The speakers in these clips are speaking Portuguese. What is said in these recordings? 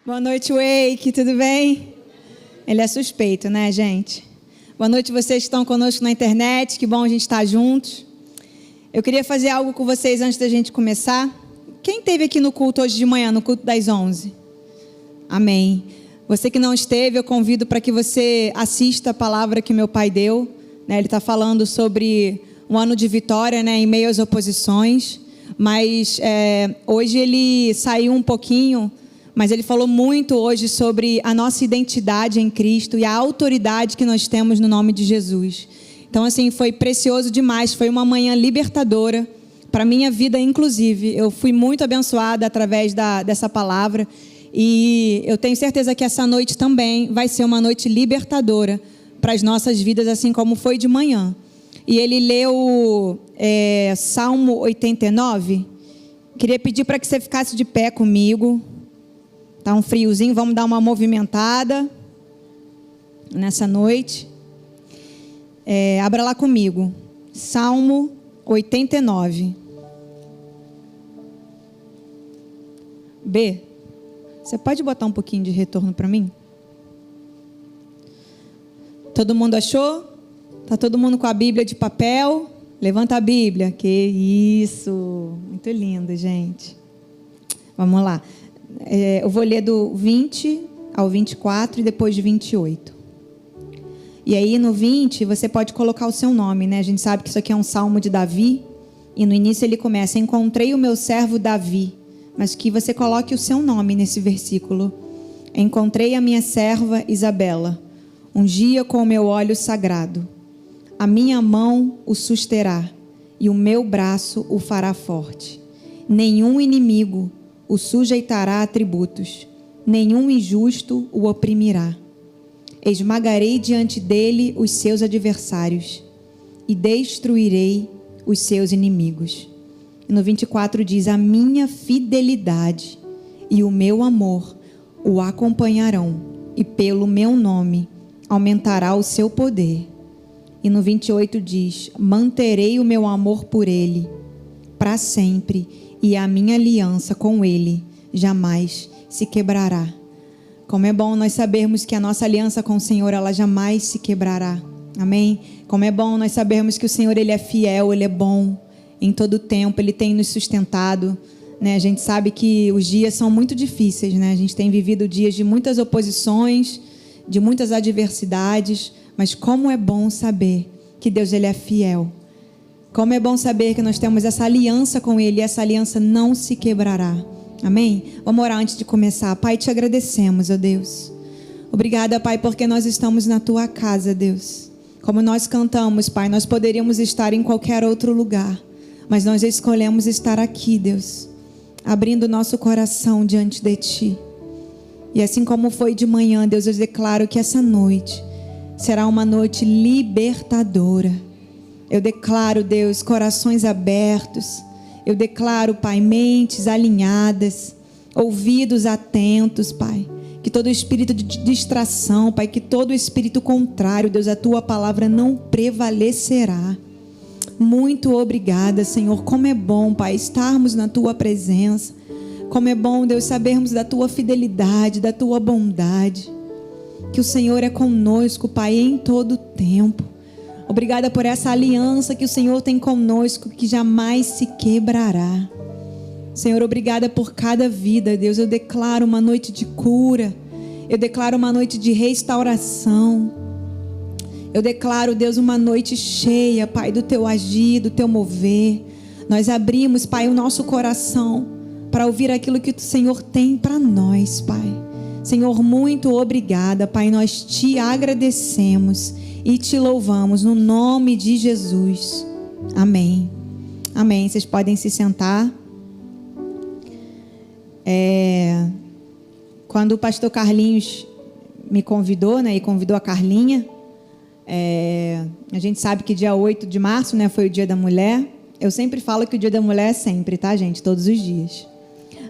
Boa noite, Wake, tudo bem? Ele é suspeito, né, gente? Boa noite vocês que estão conosco na internet, que bom a gente estar juntos. Eu queria fazer algo com vocês antes da gente começar. Quem esteve aqui no culto hoje de manhã, no culto das 11? Amém. Você que não esteve, eu convido para que você assista a palavra que meu pai deu. Ele está falando sobre um ano de vitória, em meio às oposições. Mas hoje ele saiu um pouquinho... Mas ele falou muito hoje sobre a nossa identidade em Cristo e a autoridade que nós temos no nome de Jesus. Então, assim, foi precioso demais. Foi uma manhã libertadora para a minha vida, inclusive. Eu fui muito abençoada através dessa palavra. E eu tenho certeza que essa noite também vai ser uma noite libertadora para as nossas vidas, assim como foi de manhã. E ele leu Salmo 89. Queria pedir para que você ficasse de pé comigo. Tá um friozinho, vamos dar uma movimentada nessa noite. Abra lá comigo. Salmo 89. B, você pode botar um pouquinho de retorno para mim? Todo mundo achou? Tá todo mundo com a Bíblia de papel? Levanta a Bíblia. Que isso! Muito lindo, gente. Vamos lá. Eu vou ler do 20 ao 24 e depois de 28. E aí no 20 você pode colocar o seu nome, A gente sabe que isso aqui é um salmo de Davi. E no início ele começa: encontrei o meu servo Davi. Mas que você coloque o seu nome nesse versículo. Encontrei a minha serva Isabela. Ungia com o meu óleo sagrado. A minha mão o susterá e o meu braço o fará forte. Nenhum inimigo o sujeitará a tributos, nenhum injusto o oprimirá. Esmagarei diante dele os seus adversários e destruirei os seus inimigos. E no 24 diz: a minha fidelidade e o meu amor o acompanharão, e pelo meu nome aumentará o seu poder. E no 28 diz: manterei o meu amor por ele para sempre, e a minha aliança com ele jamais se quebrará. Como é bom nós sabermos que a nossa aliança com o Senhor, ela jamais se quebrará. Amém? Como é bom nós sabermos que o Senhor, ele é fiel, ele é bom. Em todo o tempo, ele tem nos sustentado. A gente sabe que os dias são muito difíceis. A gente tem vivido dias de muitas oposições, de muitas adversidades. Mas como é bom saber que Deus, ele é fiel. Como é bom saber que nós temos essa aliança com ele, e essa aliança não se quebrará. Amém? Vamos orar antes de começar. Pai, te agradecemos, ó Deus. Obrigada, Pai, porque nós estamos na tua casa, Deus. Como nós cantamos, Pai, nós poderíamos estar em qualquer outro lugar, mas nós escolhemos estar aqui, Deus, abrindo nosso coração diante de ti. E assim como foi de manhã, Deus, eu declaro que essa noite será uma noite libertadora. Eu declaro, Deus, corações abertos. Eu declaro, Pai, mentes alinhadas, ouvidos atentos, Pai. Que todo espírito de distração, Pai, que todo espírito contrário, Deus, a tua palavra não prevalecerá. Muito obrigada, Senhor. Como é bom, Pai, estarmos na tua presença. Como é bom, Deus, sabermos da tua fidelidade, da tua bondade. Que o Senhor é conosco, Pai, em todo o tempo. Obrigada por essa aliança que o Senhor tem conosco, que jamais se quebrará. Senhor, obrigada por cada vida, Deus. Eu declaro uma noite de cura. Eu declaro uma noite de restauração. Eu declaro, Deus, uma noite cheia, Pai, do teu agir, do teu mover. Nós abrimos, Pai, o nosso coração para ouvir aquilo que o Senhor tem para nós, Pai. Senhor, muito obrigada, Pai. Nós te agradecemos e te louvamos no nome de Jesus. Amém. Amém. Vocês podem se sentar. Quando o pastor Carlinhos me convidou, e convidou a Carlinha, a gente sabe que dia 8 de março, foi o dia da mulher. Eu sempre falo que o dia da mulher é sempre, tá, gente? Todos os dias.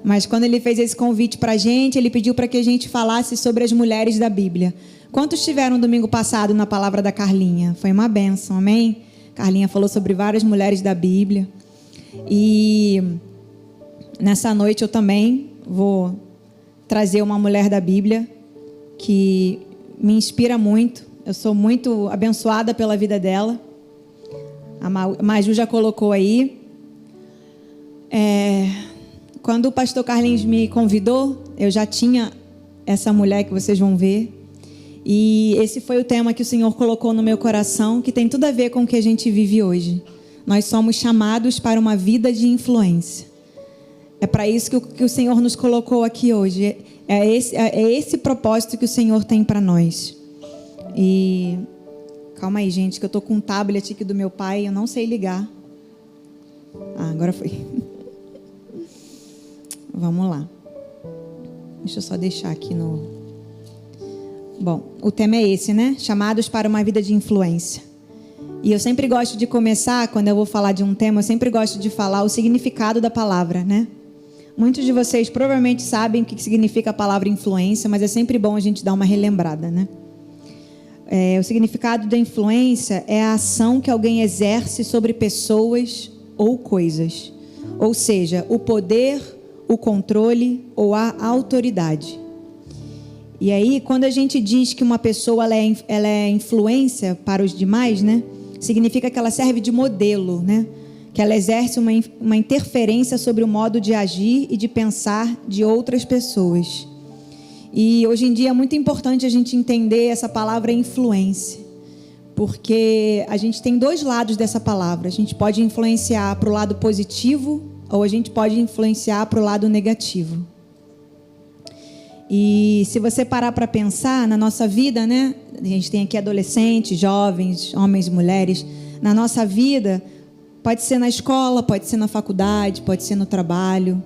Mas quando ele fez esse convite para a gente, ele pediu para que a gente falasse sobre as mulheres da Bíblia. Quantos estiveram domingo passado na palavra da Carlinha? Foi uma bênção, amém? Carlinha falou sobre várias mulheres da Bíblia. E nessa noite eu também vou trazer uma mulher da Bíblia que me inspira muito. Eu sou muito abençoada pela vida dela. A Maju já colocou aí. Quando o pastor Carlinhos me convidou, eu já tinha essa mulher que vocês vão ver. E esse foi o tema que o Senhor colocou no meu coração, que tem tudo a ver com o que a gente vive hoje. Nós somos chamados para uma vida de influência. É para isso que o Senhor nos colocou aqui hoje. É esse propósito que o Senhor tem para nós. E calma aí, gente, que eu tô com um tablet aqui do meu pai, eu não sei ligar. Agora foi. Vamos lá. Deixa eu só deixar aqui no... Bom, o tema é esse, né? Chamados para uma vida de influência. E eu sempre gosto de começar, quando eu vou falar de um tema, eu sempre gosto de falar o significado da palavra, né? Muitos de vocês provavelmente sabem o que significa a palavra influência, mas é sempre bom a gente dar uma relembrada, né? O significado da influência é a ação que alguém exerce sobre pessoas ou coisas. Ou seja, o poder, o controle ou a autoridade. E aí, quando a gente diz que uma pessoa ela é influência para os demais, né? Significa que ela serve de modelo, né? Que ela exerce uma interferência sobre o modo de agir e de pensar de outras pessoas. E hoje em dia é muito importante a gente entender essa palavra influência, porque a gente tem dois lados dessa palavra. A gente pode influenciar para o lado positivo ou a gente pode influenciar para o lado negativo. E se você parar para pensar na nossa vida, né? A gente tem aqui adolescentes, jovens, homens e mulheres. Na nossa vida, pode ser na escola, pode ser na faculdade, pode ser no trabalho.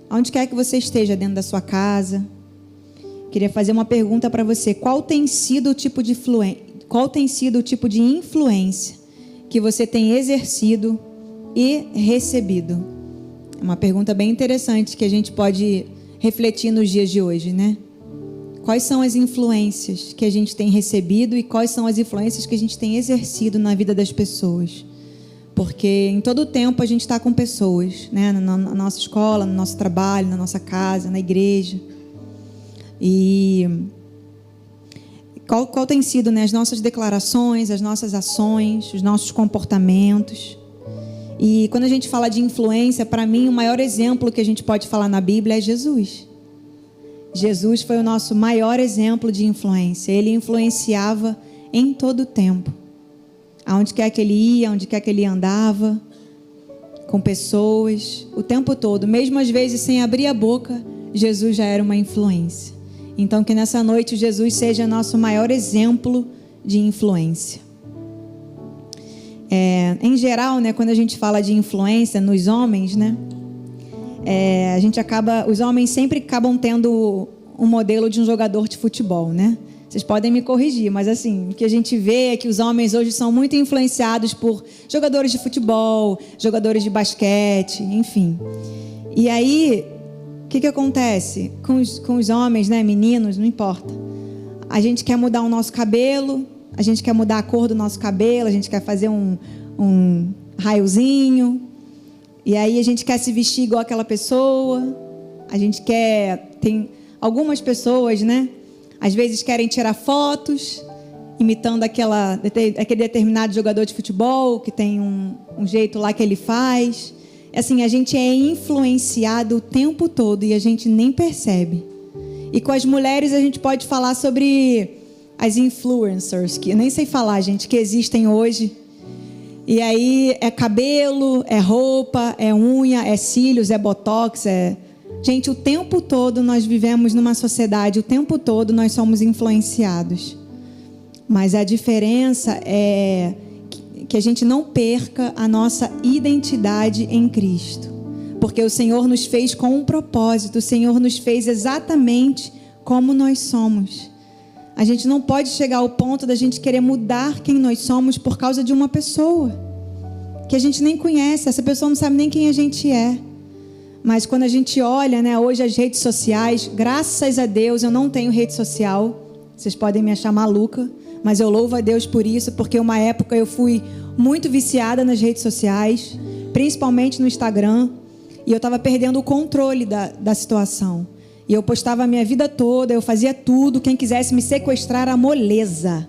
Onde quer que você esteja, dentro da sua casa. Queria fazer uma pergunta para você. Qual tem sido o tipo de influência que você tem exercido e recebido? É uma pergunta bem interessante que a gente pode refletir nos dias de hoje, né? Quais são as influências que a gente tem recebido e quais são as influências que a gente tem exercido na vida das pessoas? Porque em todo o tempo a gente está com pessoas, né? Na nossa escola, no nosso trabalho, na nossa casa, na igreja. E qual tem sido, né, as nossas declarações, as nossas ações, os nossos comportamentos? E quando a gente fala de influência, para mim o maior exemplo que a gente pode falar na Bíblia é Jesus. Jesus foi o nosso maior exemplo de influência. Ele influenciava em todo o tempo. Aonde quer que ele ia, onde quer que ele andava, com pessoas, o tempo todo. Mesmo às vezes sem abrir a boca, Jesus já era uma influência. Então que nessa noite Jesus seja nosso maior exemplo de influência. Em geral, né, quando a gente fala de influência nos homens, né, os homens sempre acabam tendo um modelo de um jogador de futebol, né? Vocês podem me corrigir, mas assim, o que a gente vê é que os homens hoje são muito influenciados por jogadores de futebol, jogadores de basquete, enfim. E aí, o que acontece com os homens, né, meninos, não importa. A gente quer mudar o nosso cabelo, a gente quer mudar a cor do nosso cabelo, a gente quer fazer um raiozinho, e aí a gente quer se vestir igual aquela pessoa, a gente quer... Tem algumas pessoas, né, às vezes querem tirar fotos, imitando aquele determinado jogador de futebol, que tem um jeito lá que ele faz. Assim, a gente é influenciado o tempo todo e a gente nem percebe. E com as mulheres a gente pode falar sobre as influencers, que eu nem sei falar, gente, que existem hoje. E aí é cabelo, é roupa, é unha, é cílios, é botox, Gente, o tempo todo nós vivemos numa sociedade, o tempo todo nós somos influenciados. Mas a diferença é que a gente não perca a nossa identidade em Cristo. Porque o Senhor nos fez com um propósito, o Senhor nos fez exatamente como nós somos. A gente não pode chegar ao ponto da gente querer mudar quem nós somos por causa de uma pessoa que a gente nem conhece, essa pessoa não sabe nem quem a gente é. Mas quando a gente olha, né, hoje as redes sociais, graças a Deus eu não tenho rede social. Vocês podem me achar maluca, mas eu louvo a Deus por isso, porque uma época eu fui muito viciada nas redes sociais, principalmente no Instagram, e eu estava perdendo o controle da situação. E eu postava a minha vida toda, eu fazia tudo. Quem quisesse me sequestrar era moleza.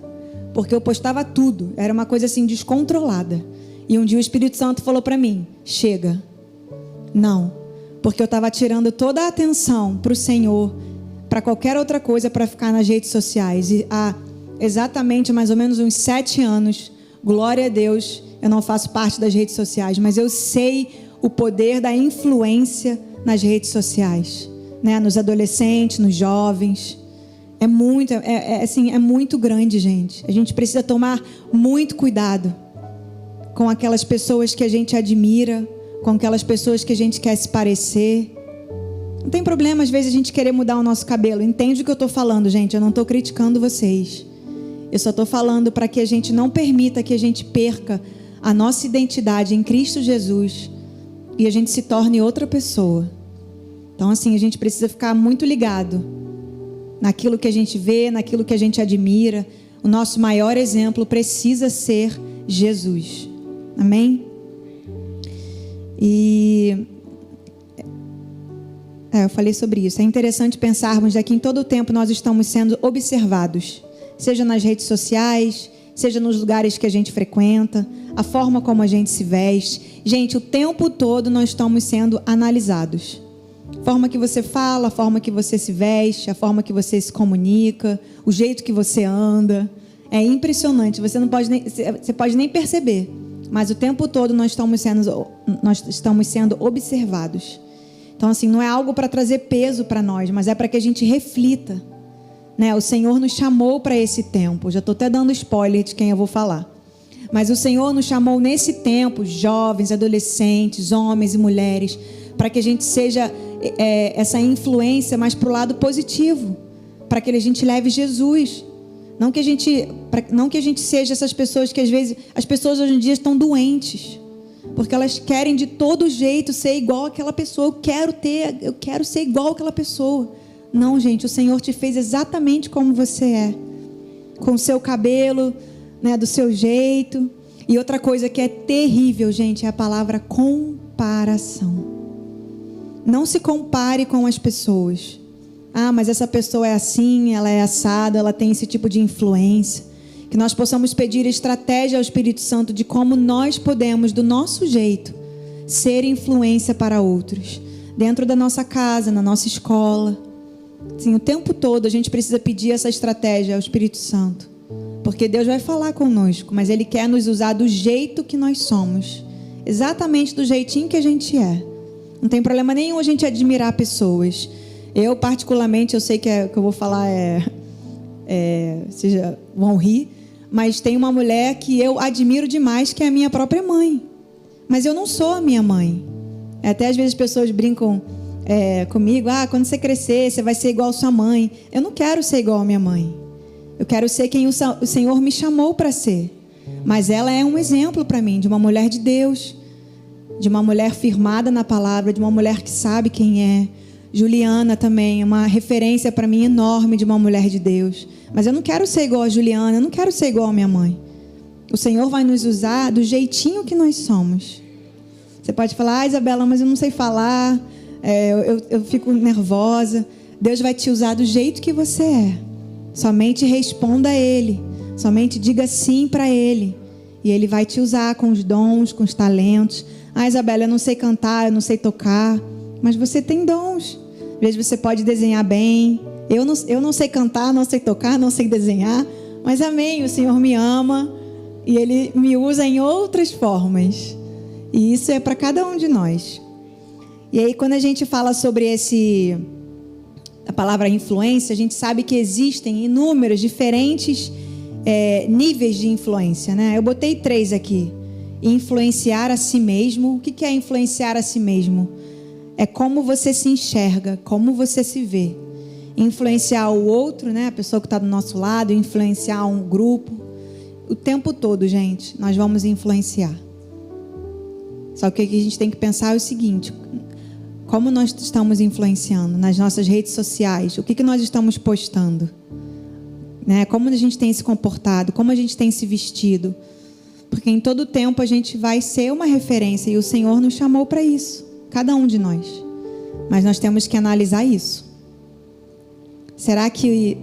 Porque eu postava tudo. Era uma coisa assim descontrolada. E um dia o Espírito Santo falou para mim: chega. Não. Porque eu estava tirando toda a atenção para o Senhor, para qualquer outra coisa, para ficar nas redes sociais. E há exatamente mais ou menos uns 7 anos, glória a Deus, eu não faço parte das redes sociais, mas eu sei o poder da influência nas redes sociais, né? Nos adolescentes, nos jovens. É muito grande, gente. A gente precisa tomar muito cuidado com aquelas pessoas que a gente admira, com aquelas pessoas que a gente quer se parecer. Não tem problema, às vezes, a gente querer mudar o nosso cabelo. Entende o que eu estou falando, gente? Eu não estou criticando vocês. Eu só estou falando para que a gente não permita que a gente perca a nossa identidade em Cristo Jesus e a gente se torne outra pessoa. Então, assim, a gente precisa ficar muito ligado naquilo que a gente vê, naquilo que a gente admira. O nosso maior exemplo precisa ser Jesus. Amém? E eu falei sobre isso. É interessante pensarmos que em todo o tempo nós estamos sendo observados, seja nas redes sociais, seja nos lugares que a gente frequenta, a forma como a gente se veste. Gente, o tempo todo nós estamos sendo analisados. A forma que você fala, a forma que você se veste, a forma que você se comunica, o jeito que você anda. É impressionante, você pode nem perceber, mas o tempo todo nós estamos sendo observados. Então, assim, não é algo para trazer peso para nós, mas é para que a gente reflita, né? O Senhor nos chamou para esse tempo. Já estou até dando spoiler de quem eu vou falar. Mas o Senhor nos chamou nesse tempo, jovens, adolescentes, homens e mulheres, para que a gente seja essa influência mais para o lado positivo, para que a gente leve Jesus. Não que a gente seja essas pessoas que às vezes as pessoas hoje em dia estão doentes, porque elas querem de todo jeito ser igual àquela pessoa. Eu quero ser igual àquela pessoa. Não, gente, o Senhor te fez exatamente como você é, com o seu cabelo, né, do seu jeito. E outra coisa que é terrível, gente, é a palavra comparação. Não se compare com as pessoas. Ah, mas essa pessoa é assim, ela é assada, ela tem esse tipo de influência. Que nós possamos pedir estratégia ao Espírito Santo de como nós podemos, do nosso jeito, ser influência para outros. Dentro da nossa casa, na nossa escola. Sim, o tempo todo a gente precisa pedir essa estratégia ao Espírito Santo. Porque Deus vai falar conosco, mas Ele quer nos usar do jeito que nós somos. Exatamente do jeitinho que a gente é. Não tem problema nenhum a gente admirar pessoas. Eu, particularmente, eu sei que o que eu vou falar vocês vão rir, mas tem uma mulher que eu admiro demais, que é a minha própria mãe. Mas eu não sou a minha mãe. Até às vezes as pessoas brincam comigo: quando você crescer, você vai ser igual a sua mãe. Eu não quero ser igual a minha mãe. Eu quero ser quem o Senhor me chamou para ser. Mas ela é um exemplo para mim, de uma mulher de Deus, de uma mulher firmada na palavra, de uma mulher que sabe quem é. Juliana também é uma referência para mim enorme de uma mulher de Deus. Mas eu não quero ser igual a Juliana, eu não quero ser igual a minha mãe. O Senhor vai nos usar do jeitinho que nós somos. Você pode falar: Isabela, mas eu não sei falar, eu fico nervosa. Deus vai te usar do jeito que você é. Somente responda a Ele, somente diga sim para Ele, e Ele vai te usar com os dons, com os talentos. Isabela, eu não sei cantar, eu não sei tocar, mas você tem dons. Às vezes você pode desenhar bem. Eu não sei cantar, não sei tocar, não sei desenhar, mas amém, o Senhor me ama e Ele me usa em outras formas. E isso é para cada um de nós. E aí, quando a gente fala sobre a palavra influência, a gente sabe que existem inúmeros, diferentes níveis de influência, né? Eu botei 3 aqui. Influenciar a si mesmo. O que é influenciar a si mesmo? É como você se enxerga, como você se vê. Influenciar o outro, né? A pessoa que está do nosso lado, influenciar um grupo. O tempo todo, gente, nós vamos influenciar. Só que o que a gente tem que pensar é o seguinte: como nós estamos influenciando nas nossas redes sociais? O que nós estamos postando? Né? Como a gente tem se comportado? Como a gente tem se vestido? Porque em todo tempo a gente vai ser uma referência, e o Senhor nos chamou para isso, cada um de nós. Mas nós temos que analisar isso. Será que,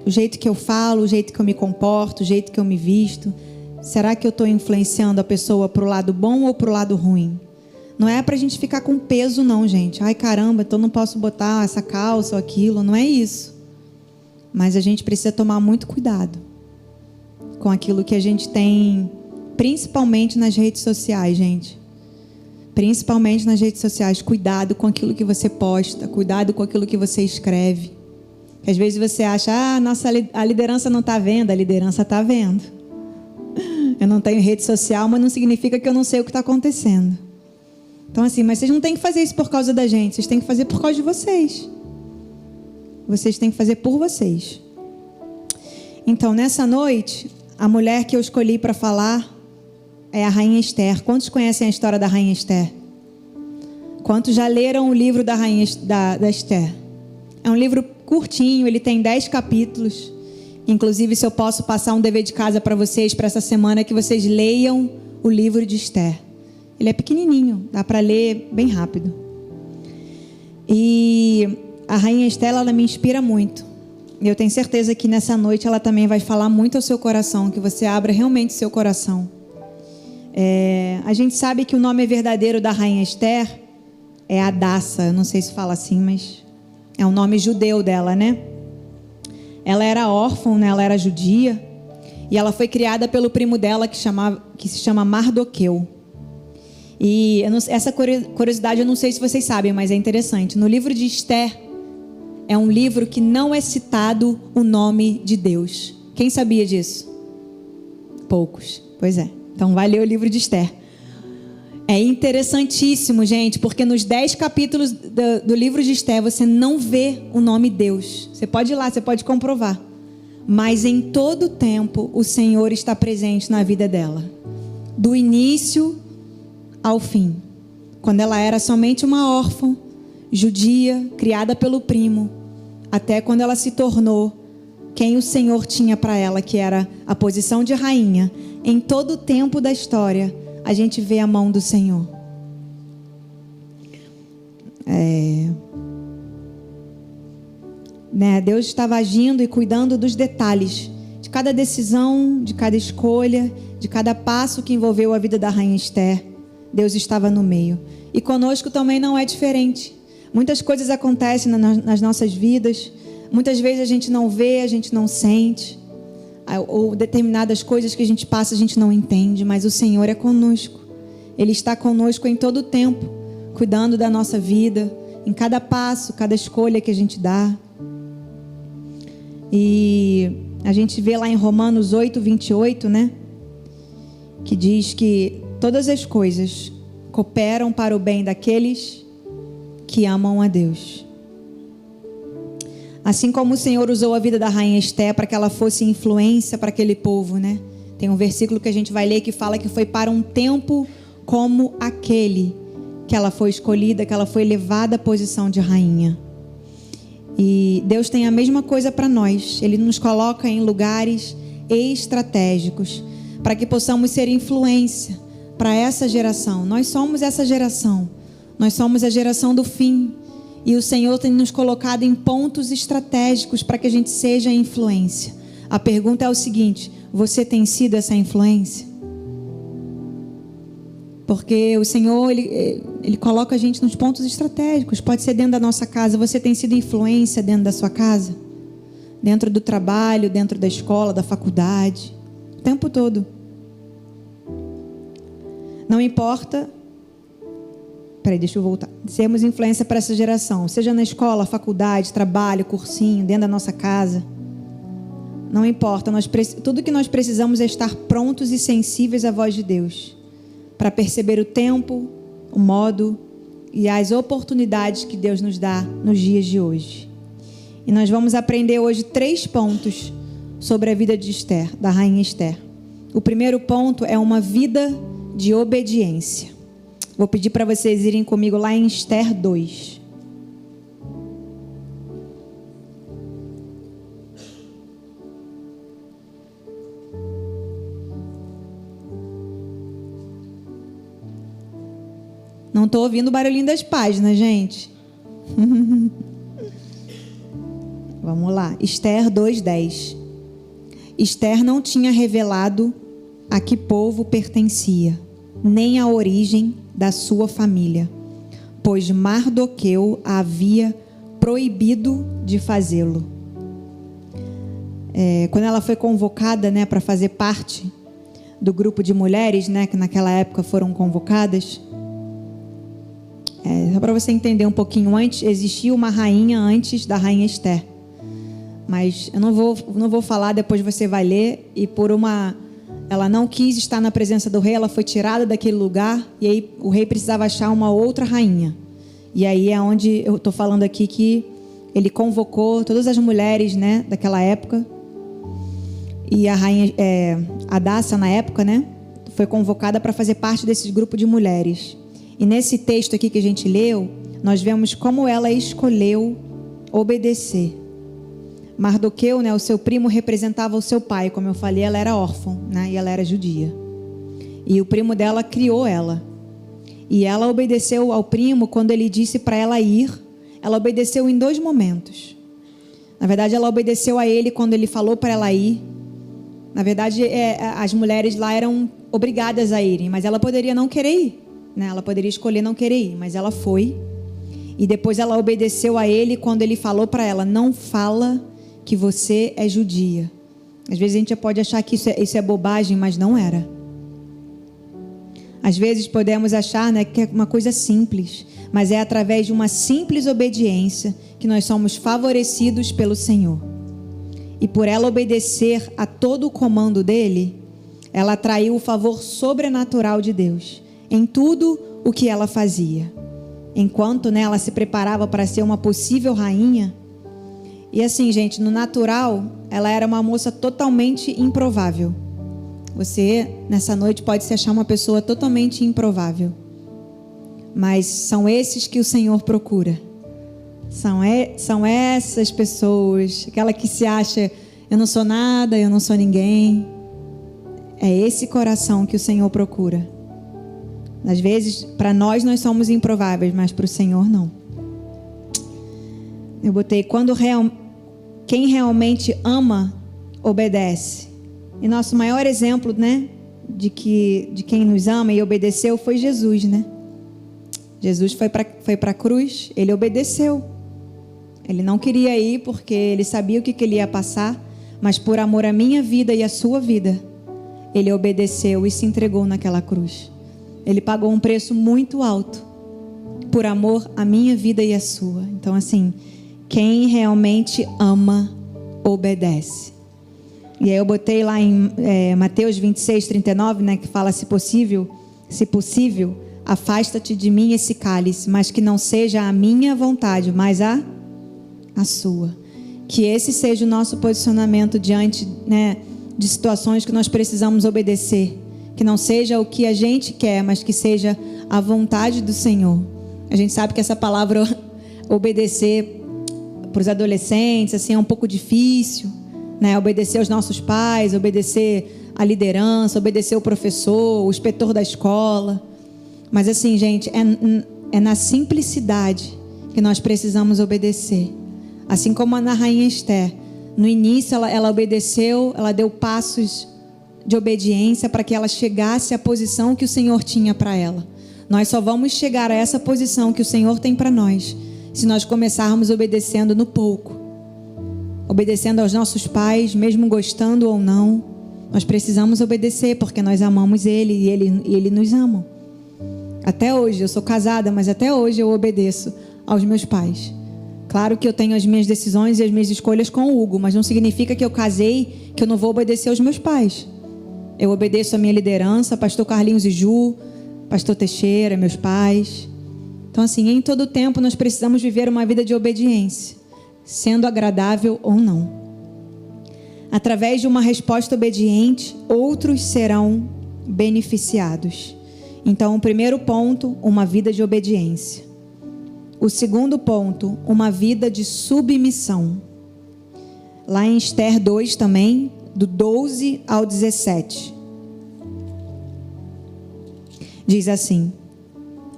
o jeito que eu falo, o jeito que eu me comporto, o jeito que eu me visto, será que eu estou influenciando a pessoa para o lado bom ou para o lado ruim? Não é para a gente ficar com peso não, gente. Ai, caramba, então não posso botar essa calça ou aquilo. Não é isso. Mas a gente precisa tomar muito cuidado com aquilo que a gente tem, principalmente nas redes sociais, gente. Principalmente nas redes sociais. Cuidado com aquilo que você posta. Cuidado com aquilo que você escreve. Às vezes você acha, a liderança não está vendo. A liderança está vendo. Eu não tenho rede social, mas não significa que eu não sei o que está acontecendo. Então assim, mas vocês não têm que fazer isso por causa da gente. Vocês têm que fazer por causa de vocês. Vocês têm que fazer por vocês. Então, nessa noite, a mulher que eu escolhi para falar é a Rainha Esther. Quantos conhecem a história da Rainha Esther? Quantos já leram o livro da Rainha da Esther? É um livro curtinho, ele tem 10 capítulos. Inclusive, se eu posso passar um dever de casa para vocês, para essa semana, que vocês leiam o livro de Esther. Ele é pequenininho, dá para ler bem rápido. E a Rainha Esther, ela me inspira muito. E eu tenho certeza que nessa noite ela também vai falar muito ao seu coração, que você abra realmente seu coração. A gente sabe que o nome verdadeiro da Rainha Esther é Hadassa. Eu não sei se fala assim, mas é o nome judeu dela, né? Ela era órfã, né? Ela era judia. E ela foi criada pelo primo dela que se chama Mardoqueu. E essa curiosidade eu não sei se vocês sabem, mas é interessante. No livro de Esther, é um livro que não é citado o nome de Deus. Quem sabia disso? Poucos. Pois é. Então vai ler o livro de Esther. É interessantíssimo, gente, porque nos 10 capítulos do livro de Esther você não vê o nome Deus. Você pode ir lá, você pode comprovar. Mas em todo tempo o Senhor está presente na vida dela. Do início ao fim. Quando ela era somente uma órfã, judia, criada pelo primo, até quando ela se tornou quem o Senhor tinha para ela, que era a posição de rainha. Em todo o tempo da história, a gente vê a mão do Senhor. Deus estava agindo e cuidando dos detalhes, de cada decisão, de cada escolha, de cada passo que envolveu a vida da Rainha Esther. Deus estava no meio. E conosco também não é diferente. Muitas coisas acontecem nas nossas vidas. Muitas vezes a gente não vê, a gente não sente. Ou determinadas coisas que a gente passa, a gente não entende. Mas o Senhor é conosco. Ele está conosco em todo o tempo, cuidando da nossa vida, em cada passo, cada escolha que a gente dá. E a gente vê lá em Romanos 8, 28, né? Que diz que todas as coisas cooperam para o bem daqueles que amam a Deus. Assim como o Senhor usou a vida da Rainha Esther para que ela fosse influência para aquele povo, né? Tem um versículo que a gente vai ler que fala que foi para um tempo como aquele que ela foi escolhida, que ela foi levada à posição de rainha. E Deus tem a mesma coisa para nós. Ele nos coloca em lugares estratégicos para que possamos ser influência para essa geração. Nós somos essa geração. Nós somos a geração do fim. E o Senhor tem nos colocado em pontos estratégicos para que a gente seja influência. A pergunta é o seguinte: você tem sido essa influência? Porque o Senhor, Ele coloca a gente nos pontos estratégicos. Pode ser dentro da nossa casa. Você tem sido influência dentro da sua casa? Dentro do trabalho, dentro da escola, da faculdade. O tempo todo. Não importa. Deixa eu voltar. Sermos influência para essa geração. Seja na escola, faculdade, trabalho, cursinho, dentro da nossa casa. Não importa. Tudo que nós precisamos é estar prontos e sensíveis à voz de Deus. Para perceber o tempo, o modo e as oportunidades que Deus nos dá nos dias de hoje. E nós vamos aprender hoje 3 pontos sobre a vida de Esther, da Rainha Esther. O primeiro ponto é uma vida de obediência. Vou pedir para vocês irem comigo lá em Esther 2. Não estou ouvindo o barulhinho das páginas, gente. Vamos Vamos lá. Esther 2:10. Esther não tinha revelado a que povo pertencia, nem a origem da sua família, pois Mardoqueu a havia proibido de fazê-lo. Quando ela foi convocada, né, para fazer parte do grupo de mulheres, né, que naquela época foram convocadas, só para você entender um pouquinho, antes existia uma rainha antes da rainha Esther, mas eu não vou falar, depois você vai ler. E ela não quis estar na presença do rei, ela foi tirada daquele lugar, e aí o rei precisava achar uma outra rainha. E aí é onde eu estou falando aqui que ele convocou todas as mulheres, né, daquela época. E a rainha Hadassa, na época, né, foi convocada para fazer parte desse grupo de mulheres. E nesse texto aqui que a gente leu, nós vemos como ela escolheu obedecer. Mardoqueu, né, o seu primo, representava o seu pai. Como eu falei, ela era órfã, né, e ela era judia. E o primo dela criou ela. E ela obedeceu ao primo quando ele disse para ela ir. Ela obedeceu em 2 momentos. Na verdade, ela obedeceu a ele quando ele falou para ela ir. Na verdade, as mulheres lá eram obrigadas a irem, mas ela poderia não querer ir, né? Ela poderia escolher não querer ir, mas ela foi. E depois ela obedeceu a ele quando ele falou para ela: não fala que você é judia. Às vezes a gente pode achar que isso é bobagem, mas não era. Às vezes podemos achar, né, que é uma coisa simples, mas é através de uma simples obediência que nós somos favorecidos pelo Senhor. E por ela obedecer a todo o comando dele, ela atraiu o favor sobrenatural de Deus em tudo o que ela fazia. Enquanto, né, ela se preparava para ser uma possível rainha. E assim, gente, no natural, ela era uma moça totalmente improvável. Você, nessa noite, pode se achar uma pessoa totalmente improvável. Mas são esses que o Senhor procura. São essas pessoas, aquela que se acha: eu não sou nada, eu não sou ninguém. É esse coração que o Senhor procura. Às vezes, para nós somos improváveis, mas para o Senhor não. Eu botei: quem realmente ama, obedece. E nosso maior exemplo, né, de quem nos ama e obedeceu foi Jesus, né? Jesus foi para a cruz, ele obedeceu. Ele não queria ir porque ele sabia o que ele ia passar, mas por amor à minha vida e à sua vida, ele obedeceu e se entregou naquela cruz. Ele pagou um preço muito alto por amor à minha vida e à sua. Então, assim, quem realmente ama, obedece. E aí eu botei lá em Mateus 26:39, né, que fala: se possível, afasta-te de mim esse cálice, mas que não seja a minha vontade, mas a sua. Que esse seja o nosso posicionamento diante, né, de situações que nós precisamos obedecer. Que não seja o que a gente quer, mas que seja a vontade do Senhor. A gente sabe que essa palavra obedecer para os adolescentes assim, é um pouco difícil, né? Obedecer aos nossos pais, obedecer à liderança, obedecer o professor, o inspetor da escola. Mas assim, gente, é na simplicidade que nós precisamos obedecer. Assim como na rainha Esther, no início ela obedeceu, ela deu passos de obediência para que ela chegasse à posição que o Senhor tinha para ela. Nós só vamos chegar a essa posição que o Senhor tem para nós se nós começarmos obedecendo no pouco, obedecendo aos nossos pais, mesmo gostando ou não. Nós precisamos obedecer porque nós amamos Ele e Ele nos ama. Até hoje, eu sou casada, mas até hoje eu obedeço aos meus pais. Claro que eu tenho as minhas decisões e as minhas escolhas com o Hugo, mas não significa que eu casei, que eu não vou obedecer aos meus pais. Eu obedeço a minha liderança, pastor Carlinhos e Ju, pastor Teixeira, meus pais. Então, assim, em todo tempo nós precisamos viver uma vida de obediência, sendo agradável ou não. Através de uma resposta obediente, outros serão beneficiados. Então, o primeiro ponto, uma vida de obediência. O segundo ponto, uma vida de submissão. Lá em Esther 2 também, do 12 ao 17. Diz assim: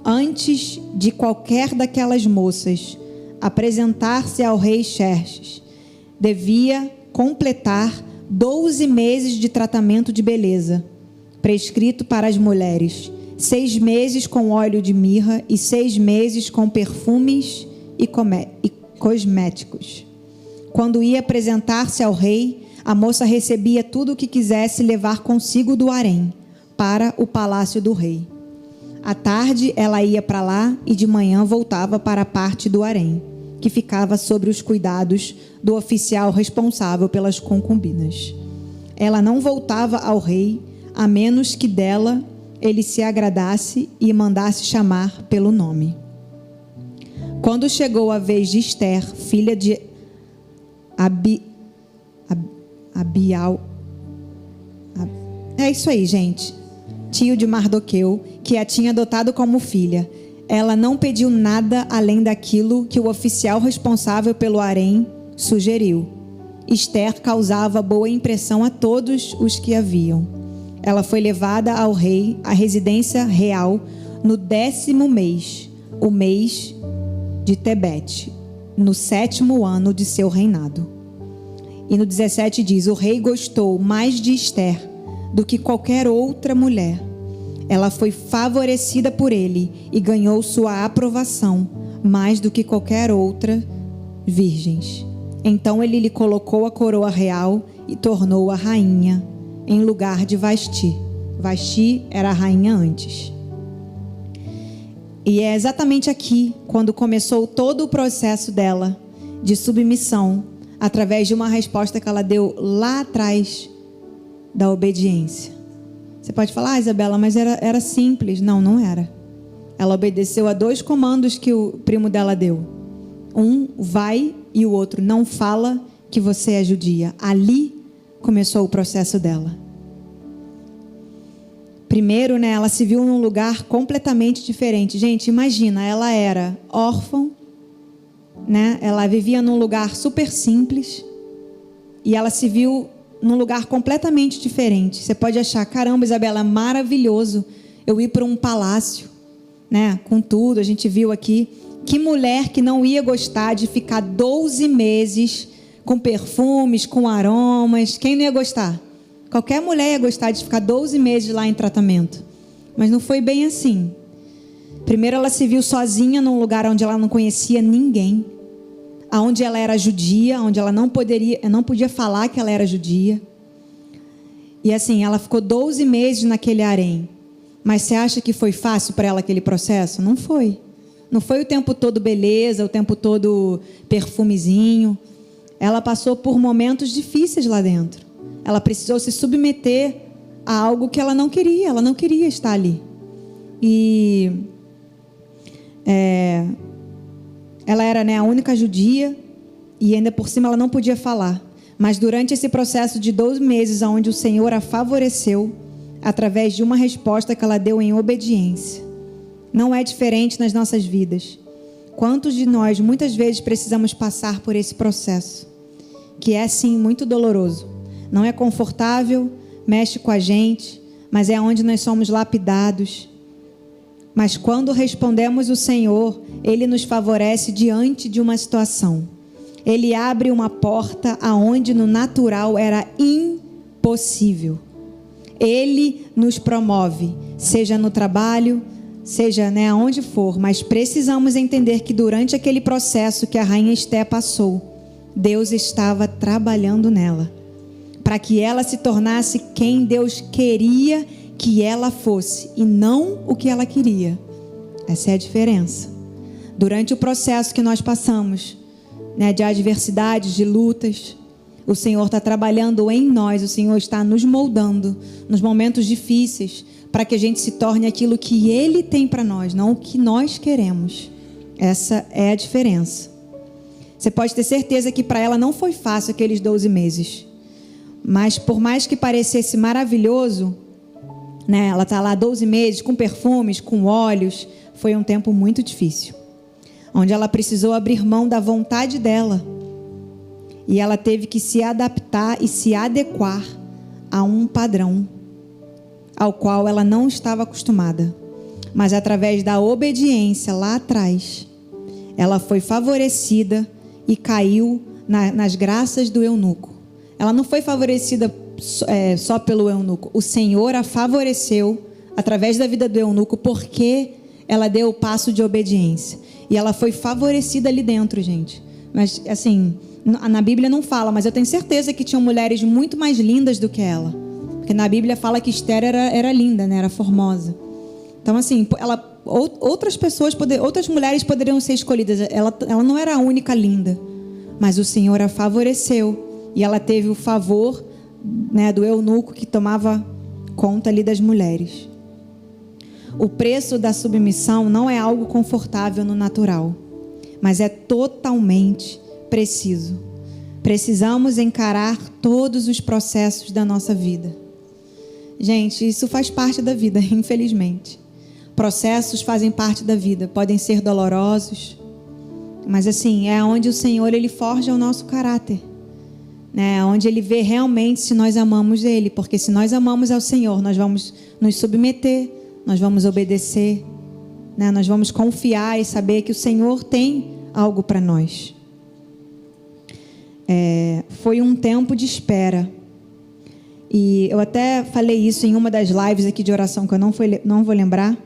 antes de qualquer daquelas moças apresentar-se ao rei Xerxes, devia completar 12 meses de tratamento de beleza, prescrito para as mulheres, 6 meses com óleo de mirra e 6 meses com perfumes e cosméticos. Quando ia apresentar-se ao rei, a moça recebia tudo o que quisesse levar consigo do harém para o palácio do rei. À tarde ela ia para lá e de manhã voltava para a parte do harém, que ficava sob os cuidados do oficial responsável pelas concubinas. Ela não voltava ao rei, a menos que dela ele se agradasse e mandasse chamar pelo nome. Quando chegou a vez de Ester, filha de Abial, é isso aí, gente, tio de Mardoqueu, que a tinha adotado como filha, ela não pediu nada além daquilo que o oficial responsável pelo harém sugeriu. Ester causava boa impressão a todos os que a viam. Ela foi levada ao rei, à residência real, no 10º mês, o mês de Tebete, no 7º ano de seu reinado. E no 17 diz: o rei gostou mais de Ester do que qualquer outra mulher. Ela foi favorecida por ele e ganhou sua aprovação mais do que qualquer outra virgens. Então ele lhe colocou a coroa real e tornou-a rainha em lugar de Vasti. Vasti era a rainha antes. E é exatamente aqui, quando começou todo o processo dela de submissão, através de uma resposta que ela deu lá atrás da obediência. Você pode falar: Isabela, mas era simples. Não, não era. Ela obedeceu a 2 comandos que o primo dela deu. Um, vai, e o outro, não fala que você é judia. Ali começou o processo dela. Primeiro, né, ela se viu num lugar completamente diferente. Gente, imagina, ela era órfã, né? Ela vivia num lugar super simples e ela se viu num lugar completamente diferente. Você pode achar: caramba, Isabela, maravilhoso eu ir para um palácio, né? Com tudo, a gente viu aqui. Que mulher que não ia gostar de ficar 12 meses com perfumes, com aromas? Quem não ia gostar? Qualquer mulher ia gostar de ficar 12 meses lá em tratamento. Mas não foi bem assim. Primeiro ela se viu sozinha num lugar onde ela não conhecia ninguém, onde ela era judia, onde ela não podia falar que ela era judia. E assim, ela ficou 12 meses naquele harém. Mas você acha que foi fácil para ela aquele processo? Não foi. Não foi o tempo todo beleza, o tempo todo perfumezinho. Ela passou por momentos difíceis lá dentro. Ela precisou se submeter a algo que ela não queria estar ali. E ela era, né, a única judia e ainda por cima ela não podia falar. Mas durante esse processo de 12 meses, onde o Senhor a favoreceu, através de uma resposta que ela deu em obediência. Não é diferente nas nossas vidas. Quantos de nós muitas vezes precisamos passar por esse processo, que é sim muito doloroso. Não é confortável, mexe com a gente, mas é onde nós somos lapidados. Mas quando respondemos o Senhor, Ele nos favorece diante de uma situação. Ele abre uma porta aonde no natural era impossível. Ele nos promove, seja no trabalho, seja, né, aonde for. Mas precisamos entender que durante aquele processo que a rainha Ester passou, Deus estava trabalhando nela, para que ela se tornasse quem Deus queria que ela fosse, e não o que ela queria. Essa é a diferença. Durante o processo que nós passamos, né, de adversidades, de lutas, o Senhor está trabalhando em nós, o Senhor está nos moldando nos momentos difíceis, para que a gente se torne aquilo que Ele tem para nós, não o que nós queremos. Essa é a diferença. Você pode ter certeza que para ela não foi fácil aqueles 12 meses. Mas por mais que parecesse maravilhoso, né, ela está lá 12 meses com perfumes, com óleos, foi um tempo muito difícil, onde ela precisou abrir mão da vontade dela. E ela teve que se adaptar e se adequar a um padrão ao qual ela não estava acostumada. Mas através da obediência lá atrás, ela foi favorecida e caiu nas graças do eunuco. Ela não foi favorecida só pelo eunuco. O Senhor a favoreceu através da vida do eunuco porque ela deu o passo de obediência. E ela foi favorecida ali dentro, gente. Mas, assim, na Bíblia não fala, mas eu tenho certeza que tinham mulheres muito mais lindas do que ela. Porque na Bíblia fala que Esther era linda, né? Era formosa. Então, assim, outras mulheres poderiam ser escolhidas. Ela não era a única linda, mas o Senhor a favoreceu. E ela teve o favor, né, do eunuco que tomava conta ali das mulheres. O preço da submissão não é algo confortável no natural, mas é totalmente preciso. Precisamos encarar todos os processos da nossa vida. Gente, isso faz parte da vida, infelizmente. Processos fazem parte da vida, podem ser dolorosos, mas assim, é onde o Senhor ele forja o nosso caráter, né? Onde ele vê realmente se nós amamos ele, porque se nós amamos ao Senhor, nós vamos nos submeter, nós vamos obedecer, né? Nós vamos confiar e saber que o Senhor tem algo para nós. Foi um tempo de espera. E eu até falei isso em uma das lives aqui de oração, que eu não vou lembrar.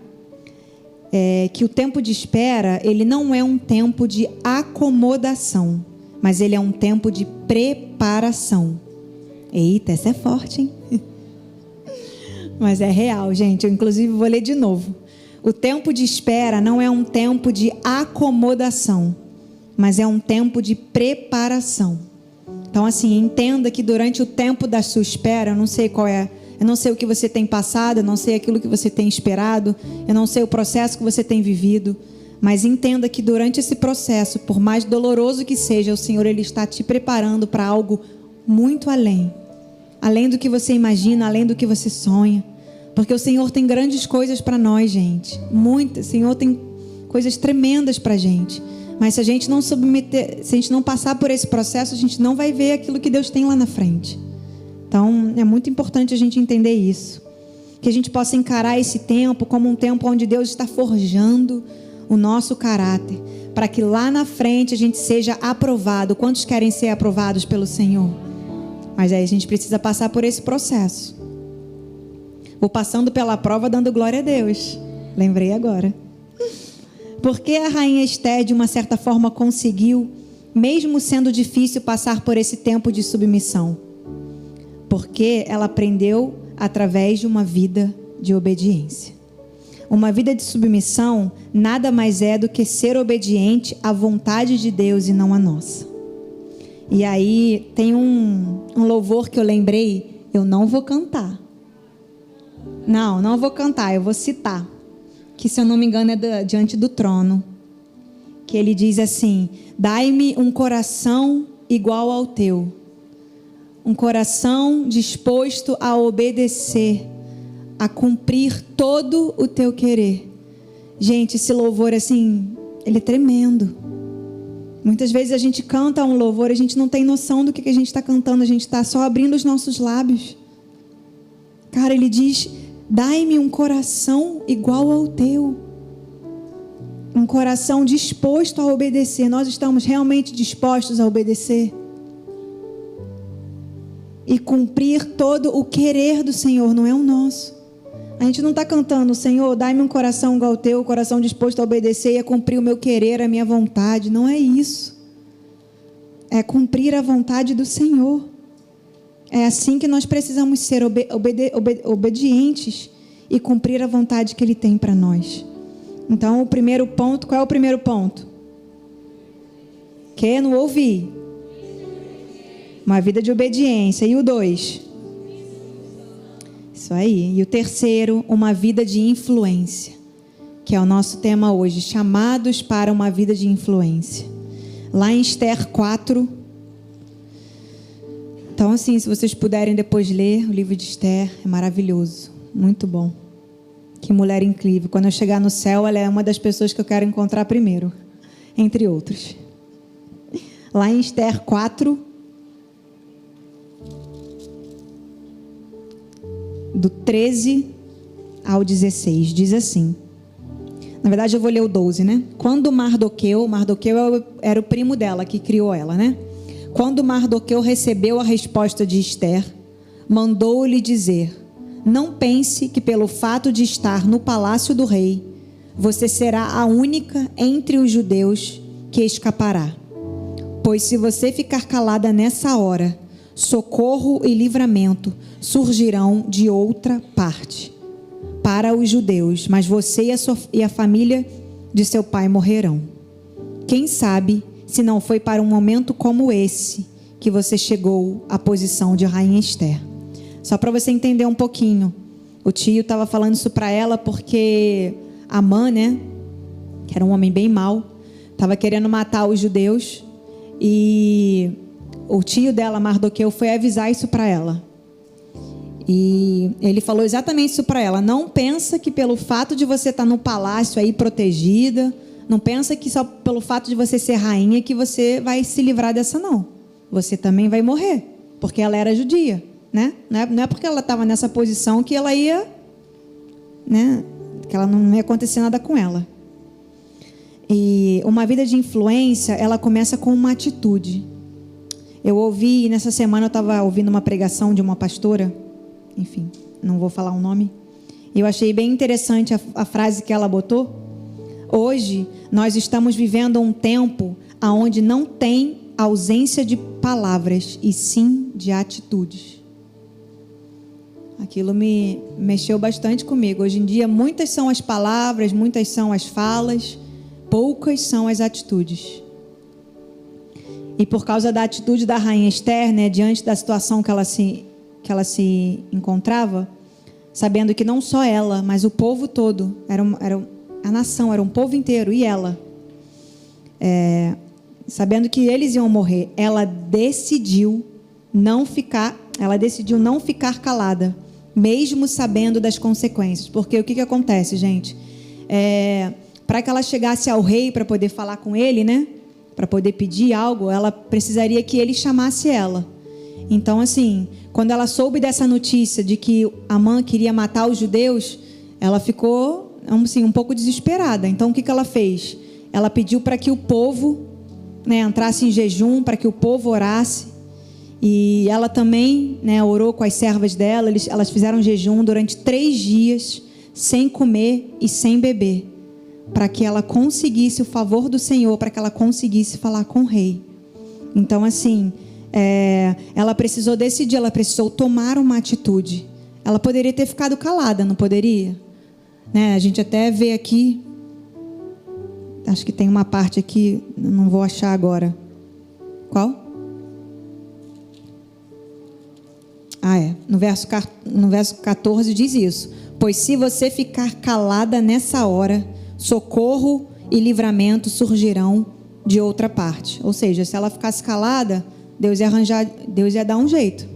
Que o tempo de espera, ele não é um tempo de acomodação, mas ele é um tempo de preparação. Eita, essa é forte, hein? Mas é real, gente. Eu, inclusive, vou ler de novo. O tempo de espera não é um tempo de acomodação, mas é um tempo de preparação. Então, assim, entenda que durante o tempo da sua espera, eu não sei qual é, eu não sei o que você tem passado, eu não sei aquilo que você tem esperado, eu não sei o processo que você tem vivido, mas entenda que durante esse processo, por mais doloroso que seja, o Senhor ele está te preparando para algo muito além do que você imagina, além do que você sonha, porque o Senhor tem grandes coisas para nós, gente, muitas. O Senhor tem coisas tremendas para a gente. Mas se a gente não submeter, se a gente não passar por esse processo, a gente não vai ver aquilo que Deus tem lá na frente. Então, é muito importante a gente entender isso. Que a gente possa encarar esse tempo como um tempo onde Deus está forjando o nosso caráter, para que lá na frente a gente seja aprovado. Quantos querem ser aprovados pelo Senhor? Mas aí a gente precisa passar por esse processo. Vou passando pela prova dando glória a Deus. Lembrei agora. Porque a rainha Esther, de uma certa forma, conseguiu, mesmo sendo difícil, passar por esse tempo de submissão? Porque ela aprendeu através de uma vida de obediência. Uma vida de submissão nada mais é do que ser obediente à vontade de Deus e não à nossa. E aí tem um louvor que eu lembrei, eu não vou cantar. Não vou cantar, eu vou citar. Que, se eu não me engano, é diante do trono, que ele diz assim: dai-me um coração igual ao teu, um coração disposto a obedecer, a cumprir todo o teu querer. Gente, esse louvor, assim, ele é tremendo. Muitas vezes a gente canta um louvor, a gente não tem noção do que a gente está cantando, a gente está só abrindo os nossos lábios. Cara, ele diz: dai-me um coração igual ao teu. Um coração disposto a obedecer. Nós estamos realmente dispostos a obedecer? E cumprir todo o querer do Senhor, não é o nosso. A gente não está cantando: Senhor, dai-me um coração igual ao teu, um coração disposto a obedecer e a cumprir o meu querer, a minha vontade. Não é isso. É cumprir a vontade do Senhor. É assim que nós precisamos ser obedientes e cumprir a vontade que Ele tem para nós. Então, o primeiro ponto, qual é o primeiro ponto? Que não ouvi. Uma vida de obediência. E o 2? Isso aí. E o terceiro, uma vida de influência, que é o nosso tema hoje, chamados para uma vida de influência. Lá em Esther 4. Então, assim, se vocês puderem depois ler o livro de Esther, é maravilhoso, muito bom. Que mulher incrível. Quando eu chegar no céu, ela é uma das pessoas que eu quero encontrar primeiro, entre outros. Lá em Esther 4, do 13 ao 16, diz assim. Na verdade, eu vou ler o 12, né? Quando Mardoqueu era o primo dela, que criou ela, né? Quando Mardoqueu recebeu a resposta de Ester, mandou-lhe dizer: não pense que pelo fato de estar no palácio do rei, você será a única entre os judeus que escapará. Pois se você ficar calada nessa hora, socorro e livramento surgirão de outra parte para os judeus, mas você e a família de seu pai morrerão. Quem sabe se não foi para um momento como esse que você chegou à posição de rainha Ester. Só para você entender um pouquinho, o tio estava falando isso para ela porque Amã, né, que era um homem bem mau, estava querendo matar os judeus, e o tio dela, Mardoqueu, foi avisar isso para ela. E ele falou exatamente isso para ela: não pensa que pelo fato de você estar no palácio aí protegida, não pensa que só pelo fato de você ser rainha que você vai se livrar dessa, não. Você também vai morrer, porque ela era judia, né? Não é porque ela estava nessa posição que ela ia, né, que ela não ia acontecer nada com ela. E uma vida de influência, ela começa com uma atitude. Eu ouvi, nessa semana eu estava ouvindo uma pregação de uma pastora, enfim, não vou falar o nome, e eu achei bem interessante a frase que ela botou. Hoje, nós estamos vivendo um tempo onde não tem ausência de palavras, e sim de atitudes. Aquilo me mexeu bastante comigo. Hoje em dia, muitas são as palavras, muitas são as falas, poucas são as atitudes. E por causa da atitude da rainha Ester, né, diante da situação que ela se encontrava, sabendo que não só ela, mas o povo todo, era a nação, era um povo inteiro, e ela, sabendo que eles iam morrer, ela decidiu não ficar calada, mesmo sabendo das consequências. Porque o que acontece, gente? Para que ela chegasse ao rei para poder falar com ele, né, para poder pedir algo, ela precisaria que ele chamasse ela. Então, assim, quando ela soube dessa notícia de que Amã queria matar os judeus, ela ficou, assim, um pouco desesperada. Então, o que ela fez? Ela pediu para que o povo, né, entrasse em jejum, para que o povo orasse. E ela também, né, orou com as servas dela. Elas fizeram jejum durante 3 dias, sem comer e sem beber, para que ela conseguisse o favor do Senhor, para que ela conseguisse falar com o rei. Então, assim, ela precisou decidir, ela precisou tomar uma atitude. Ela poderia ter ficado calada, não poderia? Né? A gente até vê aqui, acho que tem uma parte aqui, não vou achar agora. Qual? No verso 14 diz isso: pois se você ficar calada nessa hora, socorro e livramento surgirão de outra parte. Ou seja, se ela ficasse calada, Deus ia dar um jeito.